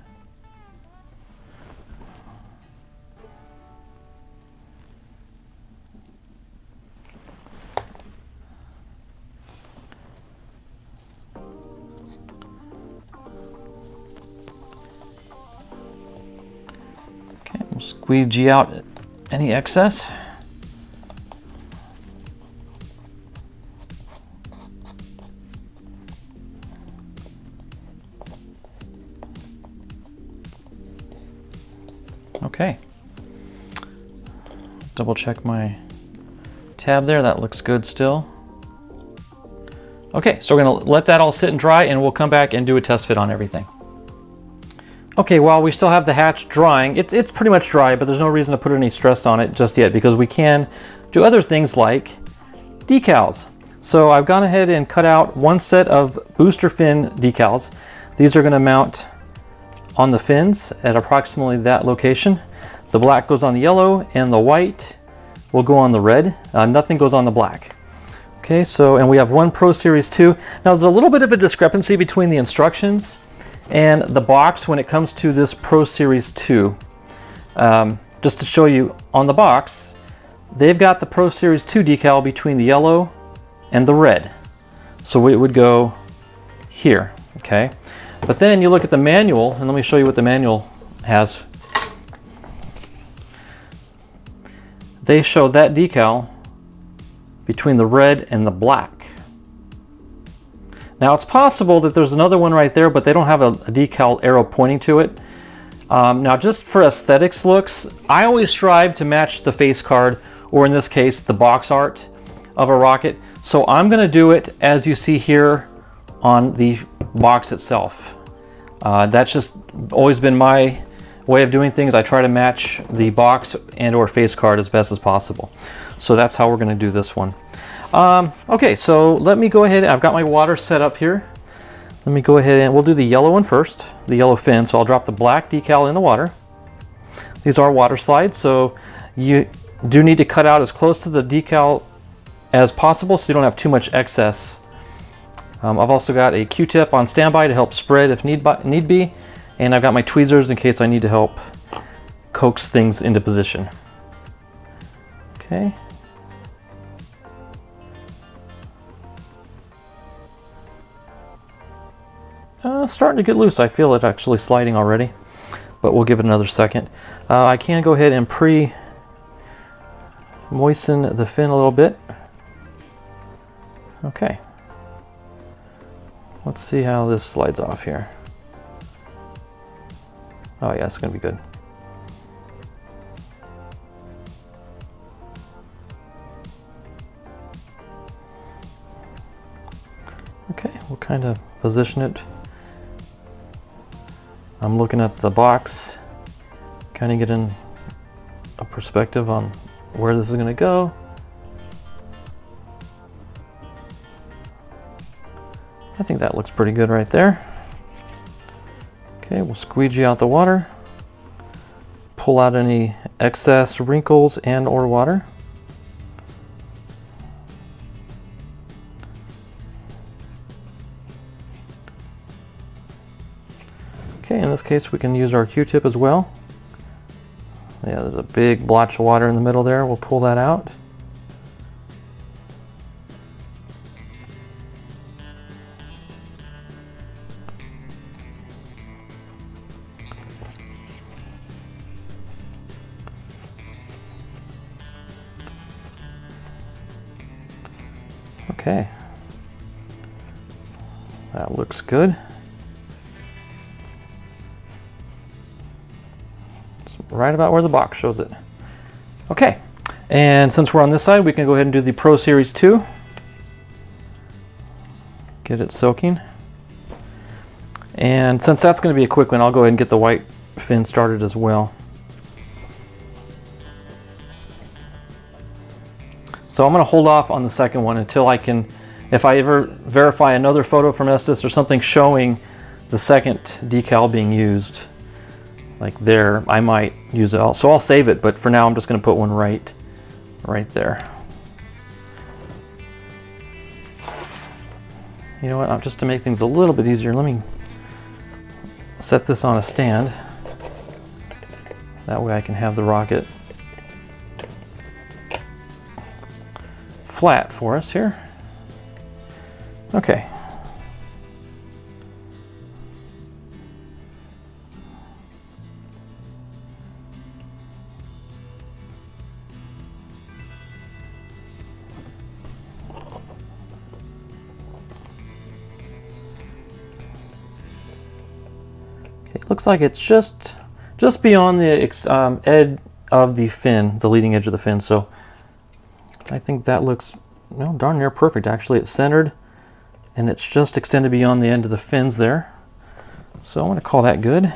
Okay, we'll squeegee out any excess. Okay, double check my tab there. That looks good still. Okay, so we're going to let that all sit and dry, and we'll come back and do a test fit on everything. Okay, while we still have the hatch drying, it's pretty much dry, but there's no reason to put any stress on it just yet, because we can do other things like decals. So I've gone ahead and cut out one set of booster fin decals. These are going to mount on the fins at approximately that location. The black goes on the yellow, and the white will go on the red. Nothing goes on the black. Okay, so, and we have one Pro-Series II. Now there's a little bit of a discrepancy between the instructions and the box when it comes to this Pro-Series II. Just to show you, on the box, they've got the Pro-Series II decal between the yellow and the red. So it would go here, okay? But then you look at the manual, and let me show you what the manual has. They show that decal between the red and the black. Now it's possible that there's another one right there, but they don't have a decal arrow pointing to it. Now just for aesthetics looks, I always strive to match the face card, or in this case, the box art of a rocket. So I'm gonna do it as you see here on the box itself. That's just always been my way of doing things. I try to match the box and or face card as best as possible. So that's how we're going to do this one. Okay, so let me go ahead. I've got my water set up here. Let me go ahead and we'll do the yellow one first, the yellow fin. So I'll drop the black decal in the water. These are water slides, so you do need to cut out as close to the decal as possible so you don't have too much excess. I've also got a Q-tip on standby to help spread if need be, and I've got my tweezers in case I need to help coax things into position. Okay. Starting to get loose. I feel it actually sliding already, but we'll give it another second. I can go ahead and moisten the fin a little bit. Okay. Let's see how this slides off here. Oh yeah, it's going to be good. Okay, we'll kind of position it. I'm looking at the box, kind of getting a perspective on where this is going to go. I think that looks pretty good right there. Okay, we'll squeegee out the water, pull out any excess wrinkles and or water. Okay, in this case we can use our Q-tip as well. Yeah, there's a big blotch of water in the middle there. We'll pull that out. Okay, that looks good. It's right about where the box shows it. Okay, and since we're on this side, we can go ahead and do the Pro-Series II. Get it soaking. And since that's going to be a quick one, I'll go ahead and get the white fin started as well. So I'm going to hold off on the second one until I can, if I ever verify another photo from Estes or something showing the second decal being used, like there, I might use it. So I'll save it, but for now I'm just going to put one right there. You know what, just to make things a little bit easier, let me set this on a stand. That way I can have the rocket flat for us here. Okay. It looks like it's just beyond the edge of the fin, the leading edge of the fin. So I think that looks, well, darn near perfect. Actually, it's centered and it's just extended beyond the end of the fins there. So I want to call that good.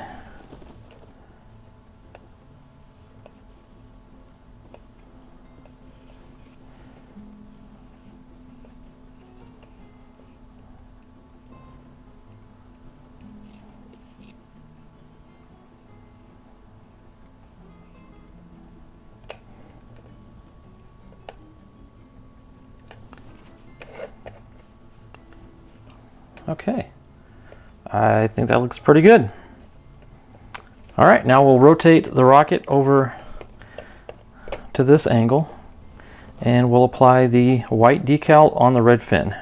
Okay, I think that looks pretty good. All right, now we'll rotate the rocket over to this angle and we'll apply the white decal on the red fin.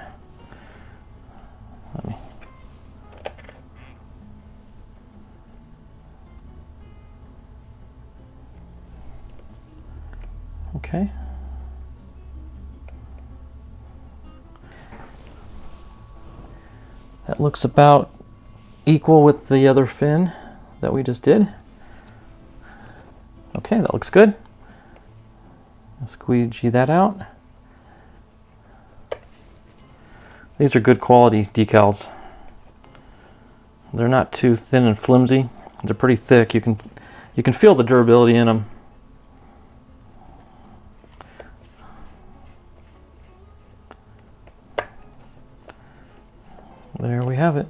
Okay. That looks about equal with the other fin that we just did. Okay, that looks good. I'll squeegee that out. These are good quality decals. They're not too thin and flimsy. They're pretty thick. You can feel the durability in them. There we have it.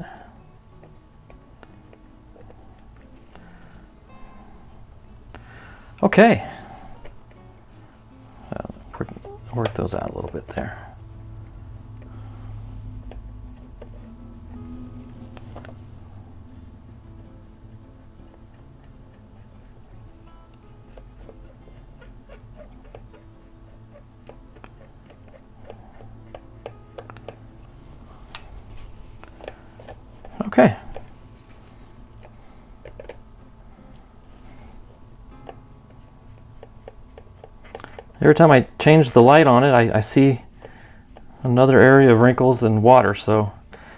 Okay. Work those out a little bit there. Okay. Every time I change the light on it, I see another area of wrinkles and water, so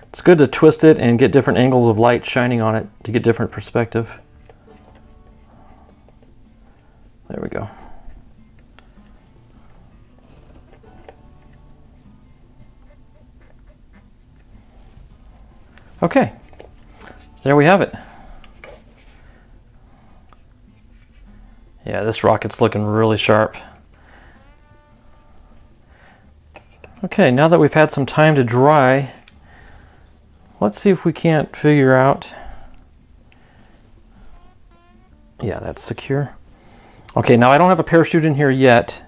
it's good to twist it and get different angles of light shining on it to get different perspective. There we go. Okay, there we have it. Yeah, this rocket's looking really sharp. Okay, now that we've had some time to dry, let's see if we can't figure out. Yeah, that's secure. Okay, now I don't have a parachute in here yet,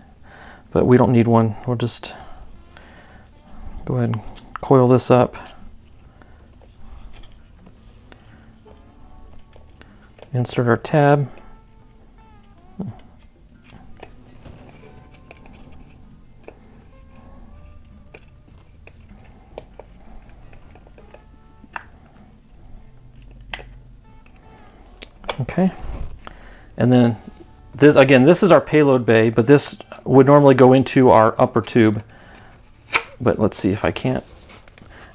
but we don't need one. We'll just go ahead and coil this up. Insert our tab. Okay, and then this, again, this is our payload bay, but this would normally go into our upper tube. But let's see if I can't.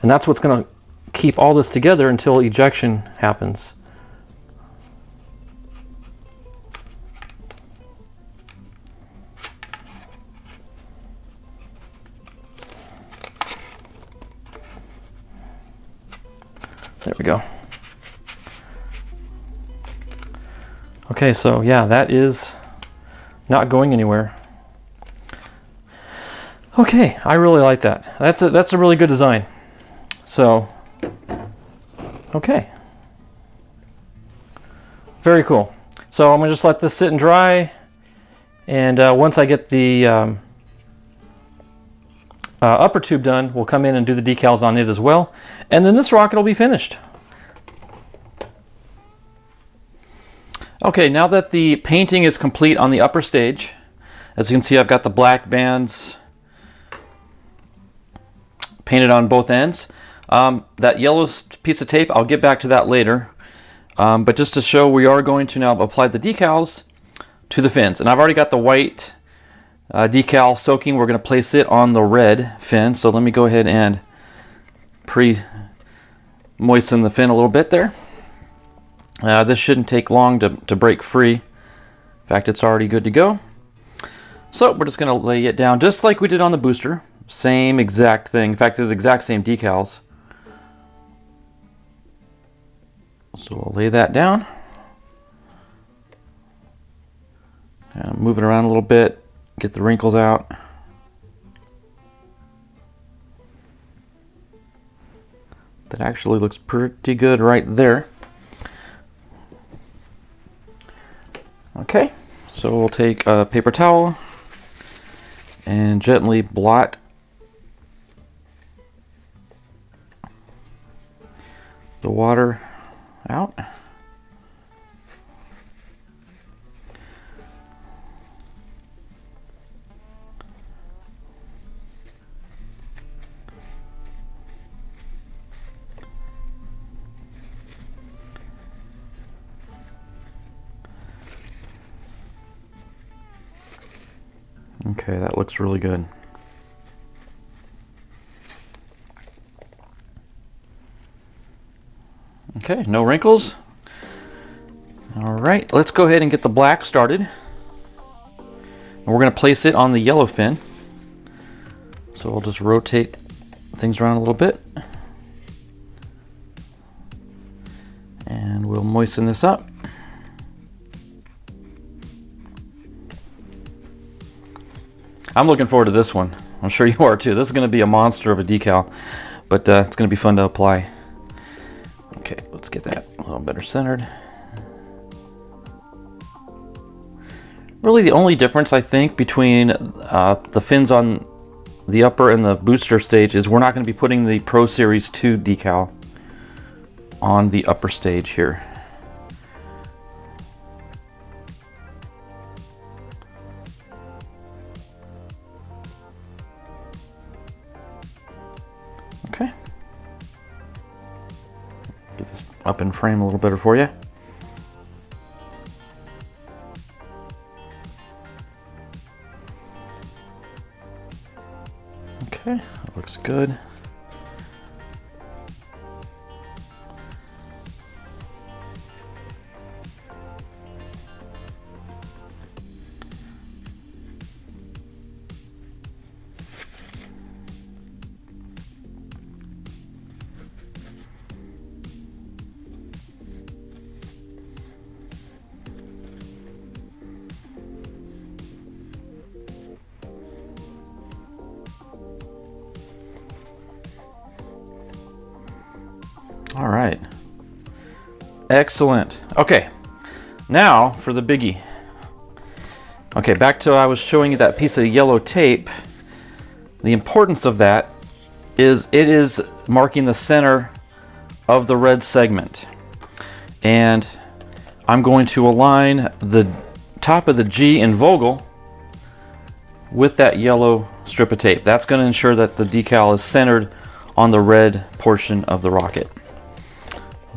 And that's what's going to keep all this together until ejection happens. There we go. Okay, so yeah, that is not going anywhere. Okay, I really like that. That's a really good design. So, okay. Very cool. So I'm gonna just let this sit and dry, and once I get the upper tube done, we'll come in and do the decals on it as well, and then this rocket will be finished. Okay, now that the painting is complete on the upper stage, as you can see, I've got the black bands painted on both ends. That yellow piece of tape, I'll get back to that later. But just to show, we are going to now apply the decals to the fins. And I've already got the white decal soaking. We're going to place it on the red fin. So let me go ahead and pre-moisten the fin a little bit there. This shouldn't take long to break free. In fact, it's already good to go. So we're just going to lay it down just like we did on the booster. Same exact thing. In fact, they're the exact same decals. So we'll lay that down. And move it around a little bit. Get the wrinkles out. That actually looks pretty good right there. Okay, so we'll take a paper towel and gently blot the water out. Okay, that looks really good. Okay, no wrinkles. All right, let's go ahead and get the black started. And we're going to place it on the yellow fin. So we'll just rotate things around a little bit. moisten this up. I'm looking forward to this one. I'm sure you are too. This is going to be a monster of a decal, but it's going to be fun to apply. Okay, let's get that a little better centered. Really the only difference I think between the fins on the upper and the booster stage is we're not going to be putting the Pro-Series II decal on the upper stage here. Okay. Get this up in frame a little better for you. Okay, that looks good. All right, excellent. Okay, now for the biggie. Okay, back to I was showing you that piece of yellow tape. The importance of that is it is marking the center of the red segment, and I'm going to align the top of the G in Vogel with that yellow strip of tape. That's going to ensure that the decal is centered on the red portion of the rocket.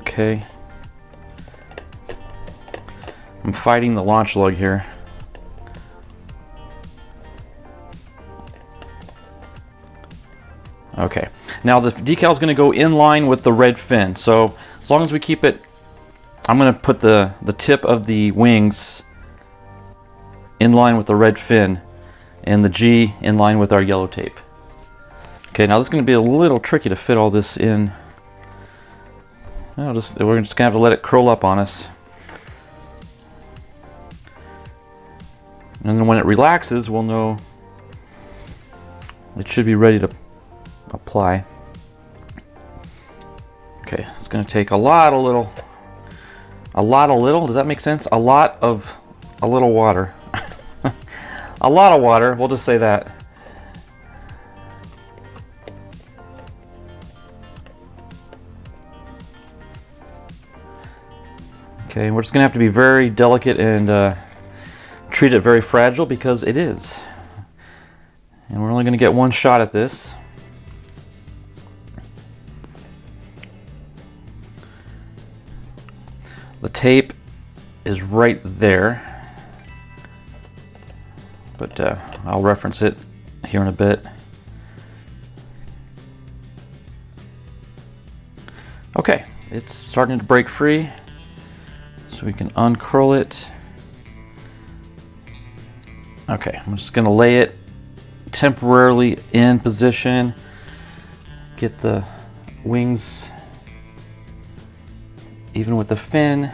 Okay, I'm fighting the launch lug here. Okay, now the decal is going to go in line with the red fin. So as long as we keep it, I'm going to put the tip of the wings in line with the red fin and the G in line with our yellow tape. Okay, now this is going to be a little tricky to fit all this in. We're just going to have to let it curl up on us. And then when it relaxes, we'll know it should be ready to apply. Okay, it's going to take a lot of little, does that make sense? A lot of a little water. A lot of water, we'll just say that. Okay, we're just going to have to be very delicate and treat it very fragile because it is. And we're only going to get one shot at this. The tape is right there, but I'll reference it here in a bit. Okay, it's starting to break free. So we can uncurl it. Okay, I'm just going to lay it temporarily in position. Get the wings even with the fin.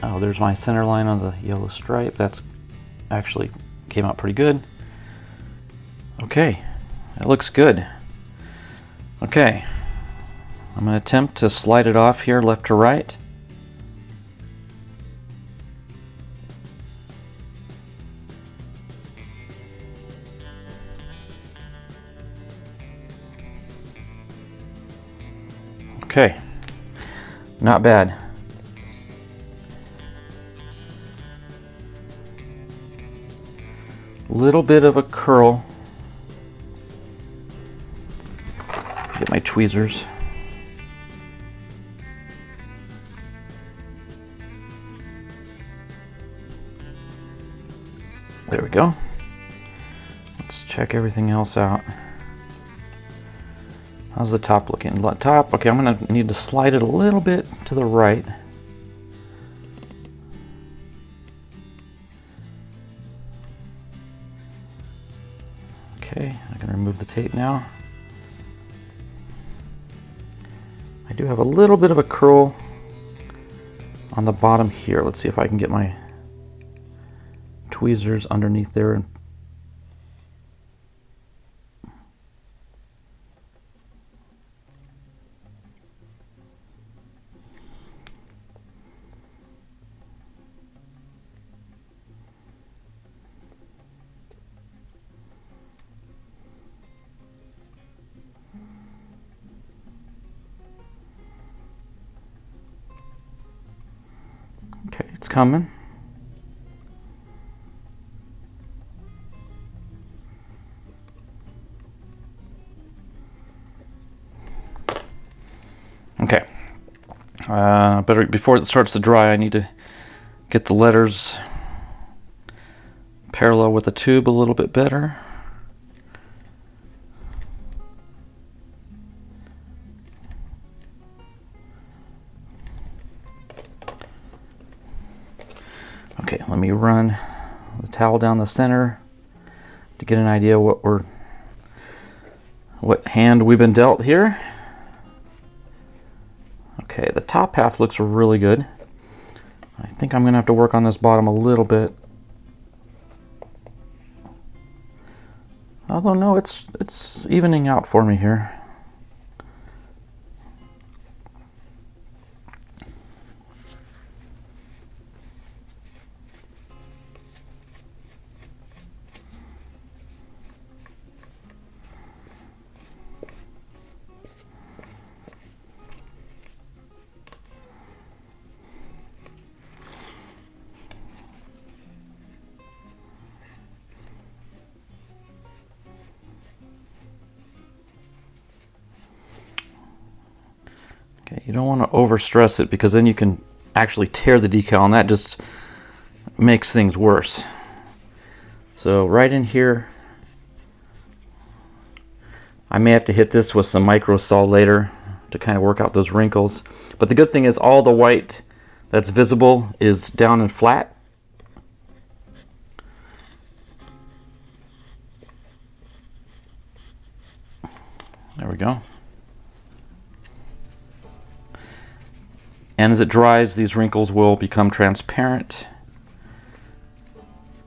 Oh, there's my center line on the yellow stripe. That's actually came out pretty good. Okay, that looks good. Okay, I'm going to attempt to slide it off here left to right. Okay, not bad. Little bit of a curl. Get my tweezers. There we go. Let's check everything else out. How's the top looking? Top, okay, I'm gonna need to slide it a little bit to the right. Okay, I can remove the tape now. I do have a little bit of a curl on the bottom here. Let's see if I can get my tweezers underneath there. Okay, it's coming. Okay. Better before it starts to dry, I need to get the letters parallel with the tube a little bit better. Okay, let me run the towel down the center to get an idea what hand we've been dealt here. Okay, the top half looks really good. I think I'm gonna have to work on this bottom a little bit. Although no, it's evening out for me here. Okay, you don't want to overstress it because then you can actually tear the decal and that just makes things worse. So right in here, I may have to hit this with some micro saw later to kind of work out those wrinkles. But the good thing is all the white that's visible is down and flat. There we go. And as it dries, these wrinkles will become transparent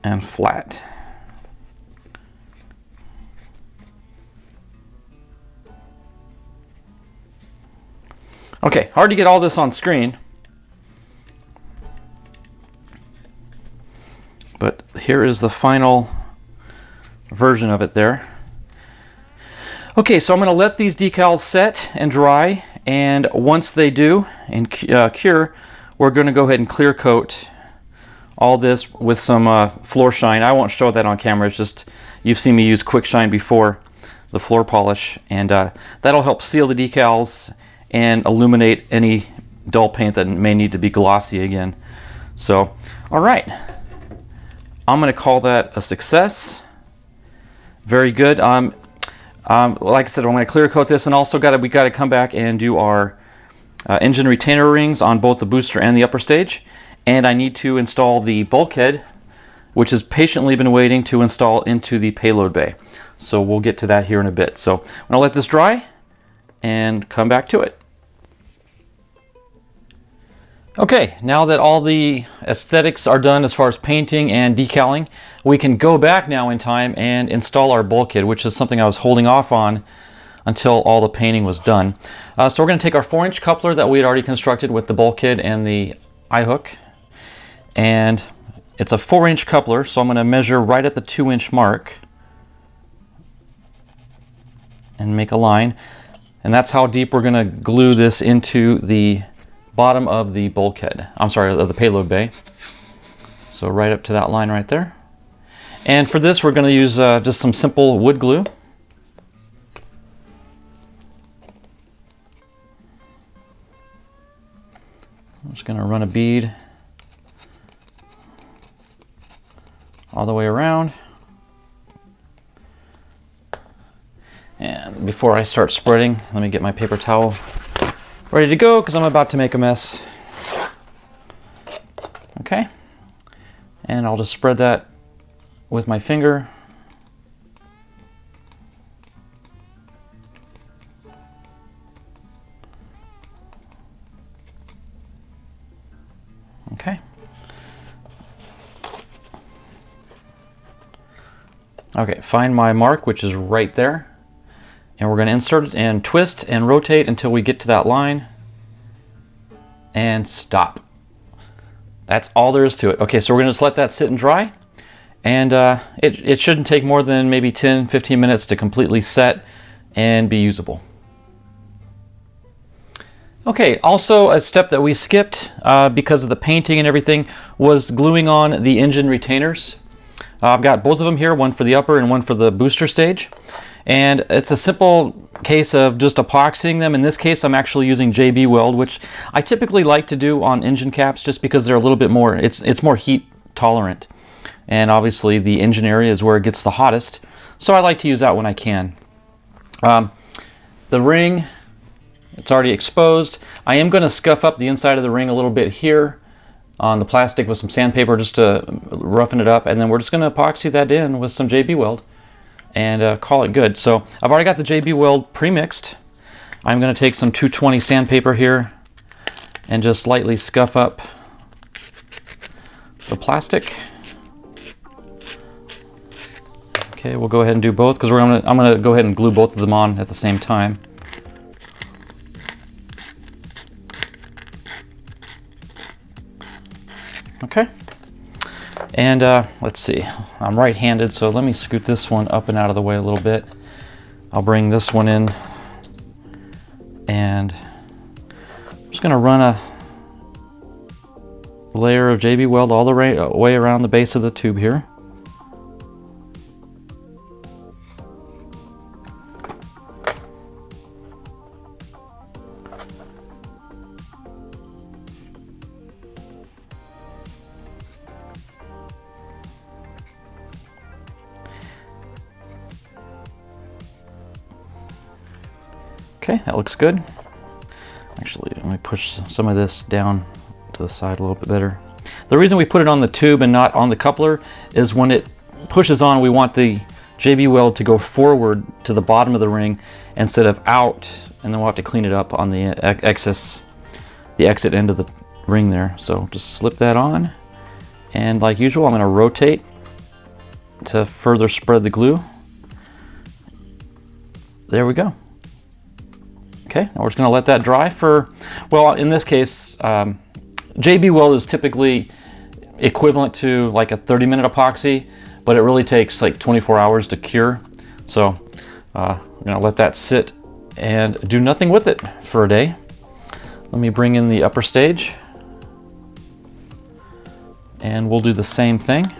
and flat. Okay, hard to get all this on screen, but here is the final version of it there. Okay, so I'm going to let these decals set and dry, and once they do and cure, we're going to go ahead and clear coat all this with some floor shine. I won't show that on camera, it's just you've seen me use quick shine before the floor polish, and that'll help seal the decals and illuminate any dull paint that may need to be glossy again. So, all right, I'm going to call that a success. Very good. Like I said, I'm going to clear coat this, and also we got to come back and do our engine retainer rings on both the booster and the upper stage. And I need to install the bulkhead, which has patiently been waiting to install into the payload bay. So we'll get to that here in a bit. So I'm going to let this dry and come back to it. Okay, now that all the aesthetics are done as far as painting and decaling, we can go back now in time and install our bulkhead, which is something I was holding off on until all the painting was done. So we're going to take our 4-inch coupler that we had already constructed with the bulkhead and the eye hook, and it's a 4-inch coupler, so I'm going to measure right at the 2-inch mark and make a line, and that's how deep we're going to glue this into the bottom of the bulkhead. I'm sorry, of the payload bay. So right up to that line right there. And for this, we're going to use just some simple wood glue. I'm just going to run a bead all the way around. And before I start spreading, let me get my paper towel ready to go because I'm about to make a mess. Okay. And I'll just spread that with my finger. Okay. Okay, find my mark, which is right there. And we're going to insert it and twist and rotate until we get to that line. And stop. That's all there is to it. Okay, so we're going to just let that sit and dry. And it shouldn't take more than maybe 10-15 minutes to completely set and be usable. Okay, also a step that we skipped because of the painting and everything was gluing on the engine retainers. I've got both of them here, one for the upper and one for the booster stage. And it's a simple case of just epoxying them. In this case, I'm actually using JB Weld, which I typically like to do on engine caps just because they're a little bit more, it's more heat tolerant. And obviously the engine area is where it gets the hottest. So I like to use that when I can. The ring, it's already exposed. I am going to scuff up the inside of the ring a little bit here on the plastic with some sandpaper just to roughen it up, and then we're just going to epoxy that in with some JB Weld and call it good. So I've already got the JB Weld pre-mixed. I'm going to take some 220 sandpaper here and just lightly scuff up the plastic. Okay, we'll go ahead and do both because I'm going to go ahead and glue both of them on at the same time. Okay, and let's see, I'm right-handed, so let me scoot this one up and out of the way a little bit. I'll bring this one in, and I'm just going to run a layer of JB Weld all the way around the base of the tube here. Okay, that looks good. Actually, let me push some of this down to the side a little bit better. The reason we put it on the tube and not on the coupler is when it pushes on, we want the JB Weld to go forward to the bottom of the ring instead of out, and then we'll have to clean it up on the exit end of the ring there. So just slip that on, and like usual, I'm going to rotate to further spread the glue. There we go. Okay, now we're just going to let that dry for, well, in this case, JB Weld is typically equivalent to like a 30-minute epoxy, but it really takes like 24 hours to cure. So I'm going to let that sit and do nothing with it for a day. Let me bring in the upper stage, and we'll do the same thing.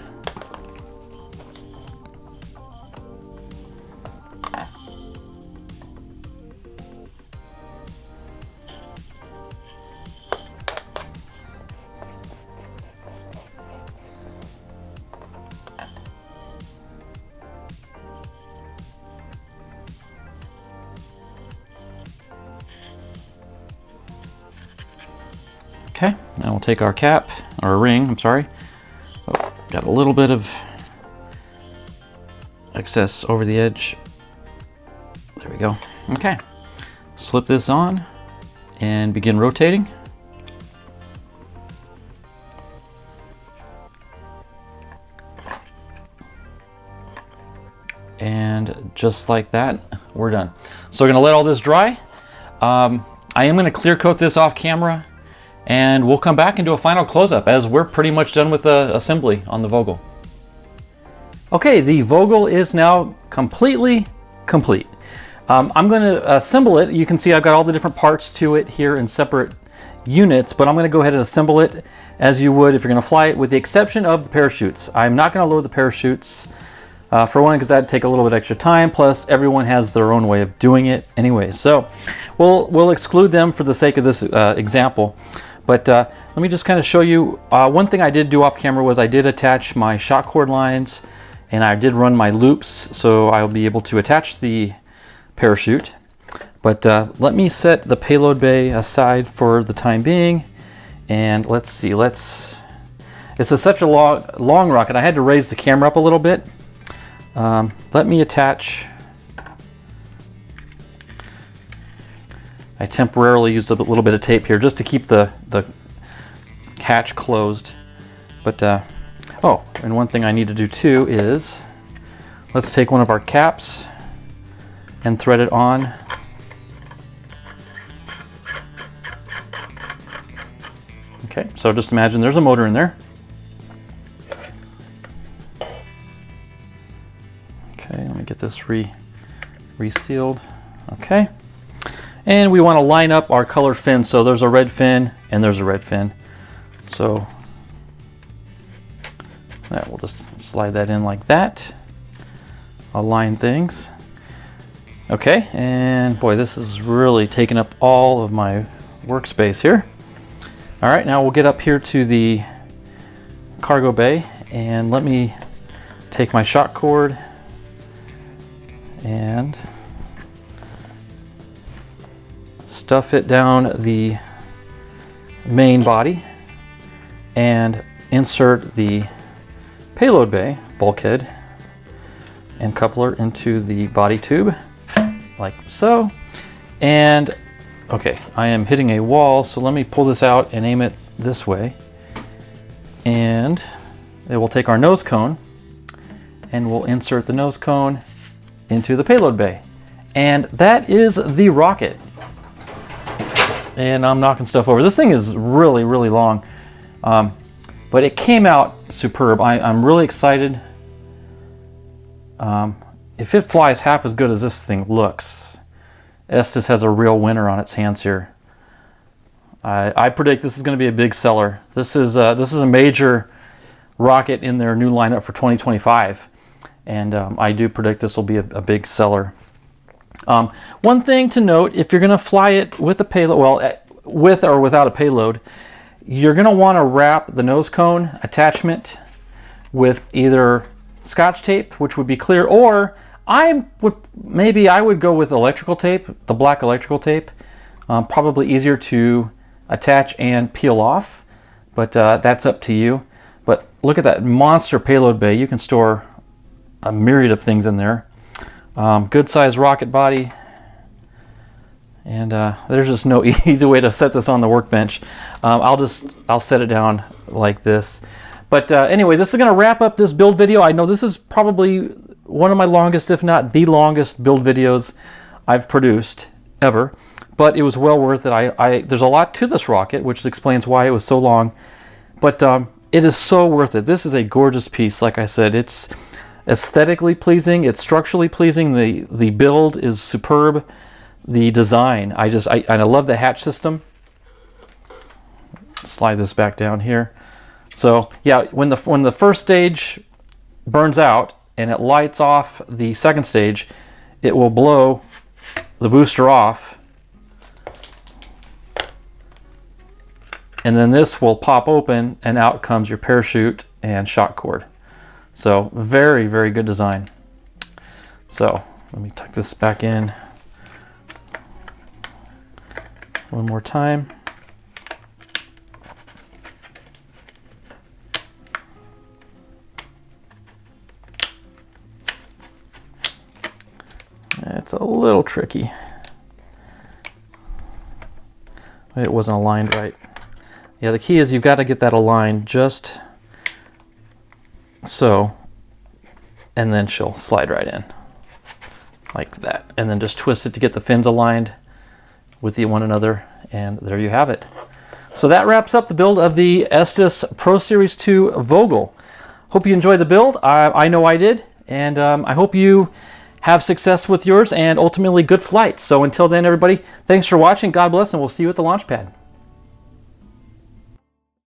Okay, now we'll take our cap, or ring, I'm sorry. Oh, got a little bit of excess over the edge. There we go. Okay, slip this on and begin rotating. And just like that, we're done. So we're gonna let all this dry. I am gonna clear coat this off camera, and we'll come back and do a final close-up as we're pretty much done with the assembly on the Vogel. Okay, the Vogel is now completely complete. I'm going to assemble it. You can see I've got all the different parts to it here in separate units, but I'm going to go ahead and assemble it as you would if you're going to fly it, with the exception of the parachutes. I'm not going to load the parachutes, for one, because that'd take a little bit extra time, plus everyone has their own way of doing it anyway. So we'll exclude them for the sake of this example. But let me just kind of show you, one thing I did do off camera was I did attach my shock cord lines, and I did run my loops, so I'll be able to attach the parachute. But let me set the payload bay aside for the time being, and let's see, this is such a long rocket, I had to raise the camera up a little bit. Let me attach, I temporarily used a little bit of tape here just to keep the hatch closed. But oh, and one thing I need to do too is let's take one of our caps and thread it on. Okay, so just imagine there's a motor in there. Okay, let me get this resealed. Okay, and we want to line up our color fins. So there's a red fin and there's a red fin. So that, we'll just slide that in like that. Align things. Okay, and boy, this is really taking up all of my workspace here. All right, now we'll get up here to the cargo bay, and let me take my shock cord and stuff it down the main body and insert the payload bay bulkhead and coupler into the body tube like so. And okay, I am hitting a wall, so let me pull this out and aim it this way, and it will take our nose cone and we'll insert the nose cone into the payload bay, and that is the rocket. And I'm knocking stuff over. This thing is really long, but it came out superb. I'm really excited. If it flies half as good as this thing looks, Estes has a real winner on its hands here. I predict this is going to be a big seller. This is a major rocket in their new lineup for 2025, and I do predict this will be a big seller. One thing to note, if you're going to fly it with a payload, well, with or without a payload, you're going to want to wrap the nose cone attachment with either Scotch tape, which would be clear, or I would go with electrical tape, the black electrical tape. Probably easier to attach and peel off, but that's up to you. But look at that monster payload bay. You can store a myriad of things in there. Good size rocket body, and there's just no easy way to set this on the workbench. I'll set it down like this. But anyway, this is going to wrap up this build video. I know this is probably one of my longest, if not the longest, build videos I've produced ever, but it was well worth it. There's a lot to this rocket, which explains why it was so long, but it is so worth it. This is a gorgeous piece. Like I said, it's aesthetically pleasing, it's structurally pleasing, the build is superb, the design, I love the hatch system. Slide this back down here. So yeah, when the first stage burns out and it lights off the second stage, it will blow the booster off, and then this will pop open and out comes your parachute and shock cord. So very good design. So let me tuck this back in one more time. It's a little tricky. It wasn't aligned right. Yeah, the key is you've got to get that aligned just so, and then she'll slide right in like that, and then just twist it to get the fins aligned with one another, and there you have it. So that wraps up the build of the Estes Pro-Series II Vogel. Hope you enjoyed the build. I know I did, and I hope you have success with yours and ultimately good flights. So until then, everybody, thanks for watching. God bless, and we'll see you at the launch pad.